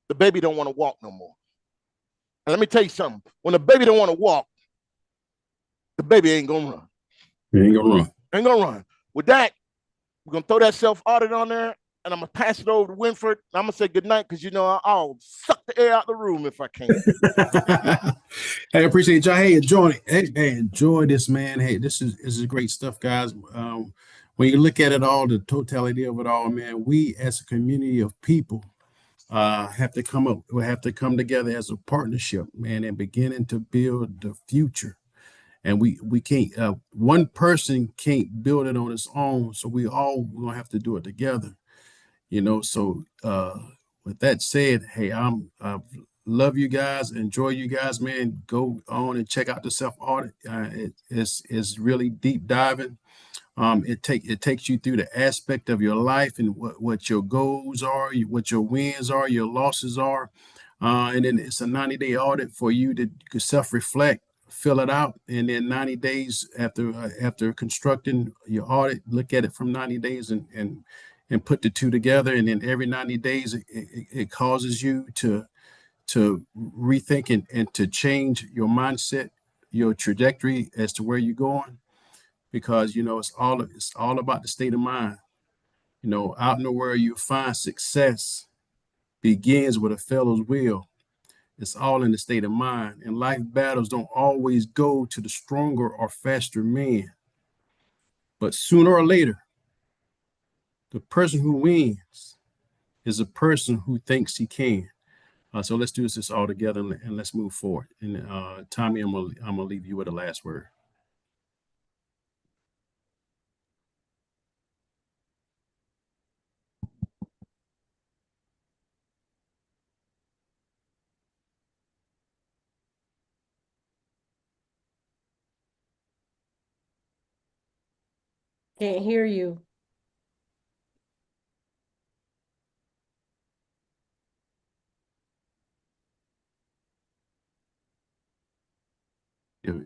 the baby don't want to walk no more. And let me tell you something. When the baby don't want to walk, the baby ain't going to run. He ain't going to run. Ain't going to run. With that, we're going to throw that self-audit on there, and I'm going to pass it over to Winford. I'm going to say goodnight because, I'll suck the air out the room if I can. Hey, I appreciate y'all. Hey, enjoy this, man. Hey, this is great stuff, guys. When you look at it all, the totality of it all, man, we as a community of people have to come together as a partnership, man, and beginning to build the future. And we can't, one person can't build it on its own. So we're gonna have to do it together, So with that said, hey, I love you guys, enjoy you guys, man. Go on and check out the self-audit. It's really deep diving. It takes you through the aspect of your life and what your goals are, what your wins are, your losses are. And then it's a 90-day audit for you to self-reflect, fill it out, and then 90 days after constructing your audit, look at it from 90 days and put the two together. And then every 90 days, it causes you to rethink and to change your mindset, your trajectory as to where you're going, because it's all about the state of mind. Out in the world you find success begins with a fellow's will. It's all in the state of mind, and life battles don't always go to the stronger or faster man, but sooner or later the person who wins is a person who thinks he can. So let's do this all together and let's move forward. And Tommy, I'm gonna leave you with the last word. Can't hear you.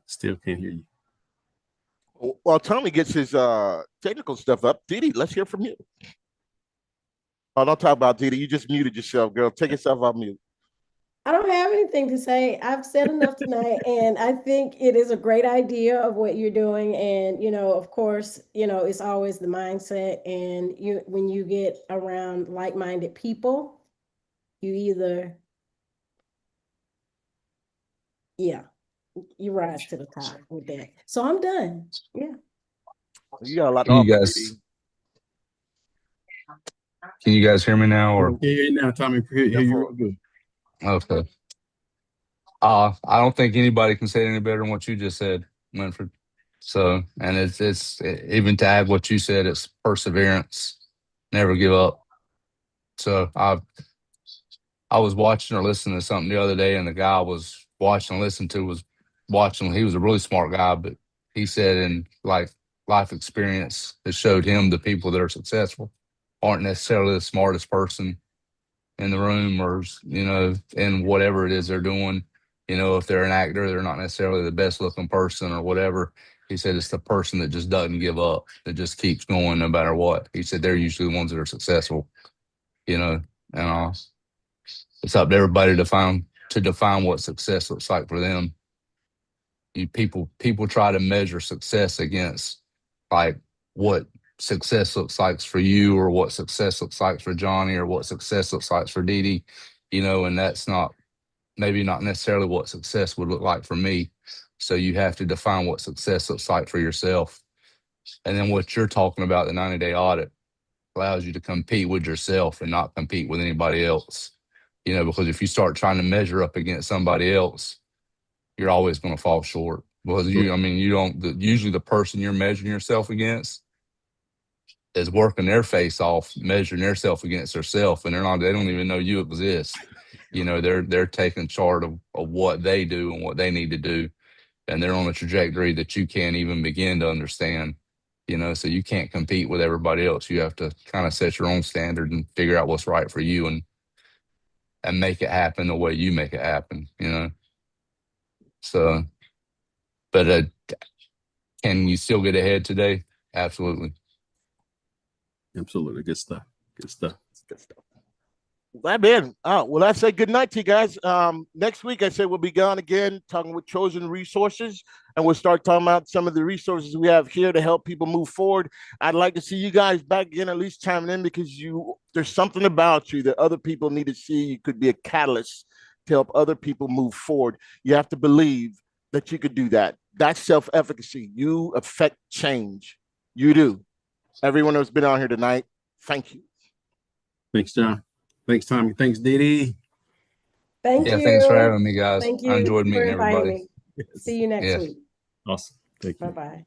Still can't hear you. While Tommy gets his technical stuff up, Didi, let's hear from you. Oh, don't talk about Didi. You just muted yourself, girl. Take yourself off mute. I don't have anything to say. I've said enough tonight, and I think it is a great idea of what you're doing. And, of course, it's always the mindset. And when you get around like-minded people, you either, you rise to the top with that. So I'm done. Yeah. You got a lot to Can you offer, guys Didi. can you guys hear me now? Or Yeah, now, Tommy, hear you real good. okay. I don't think anybody can say it any better than what you just said, Winfred. So, and it's even to add what you said, it's perseverance, never give up. So I was watching or listening to something the other day, and the guy I was watching and listening to was watching. He was a really smart guy, but he said in like life experience, it showed him the people that are successful aren't necessarily the smartest person in the room, or in whatever it is they're doing. If they're an actor, they're not necessarily the best looking person or whatever. He said it's the person that just doesn't give up, that just keeps going no matter what. He said they're usually the ones that are successful, and it's up to everybody to define what success looks like for them. People try to measure success against like what success looks like for you, or what success looks like for Johnny, or what success looks like for Didi, and that's maybe not necessarily what success would look like for me. So you have to define what success looks like for yourself. And then what you're talking about, the 90-day audit, allows you to compete with yourself and not compete with anybody else. Because if you start trying to measure up against somebody else, you're always going to fall short. Because usually the person you're measuring yourself against is working their face off, measuring themselves against themselves, and they don't even know you exist. They're taking charge of what they do and what they need to do, and they're on a trajectory that you can't even begin to understand. So you can't compete with everybody else. You have to kind of set your own standard and figure out what's right for you, and make it happen the way you make it happen. So, but can you still get ahead today? Absolutely. Absolutely. Good stuff. Good stuff. Good stuff. Glad, man. Well, I say good night to you guys. Next week, I say we'll be gone again, talking with Chosen Resources, and we'll start talking about some of the resources we have here to help people move forward. I'd like to see you guys back again, at least chiming in, because there's something about you that other people need to see. You could be a catalyst to help other people move forward. You have to believe that you could do that. That's self-efficacy. You affect change. You do. Everyone who's been on here tonight, thank you. Thanks, John. Thanks, Tommy. Thanks, Didi. Thank you. Thanks for having me, guys. Thank you. I enjoyed for meeting inviting everybody. me. See you next week. Awesome. Thank you. Bye-bye.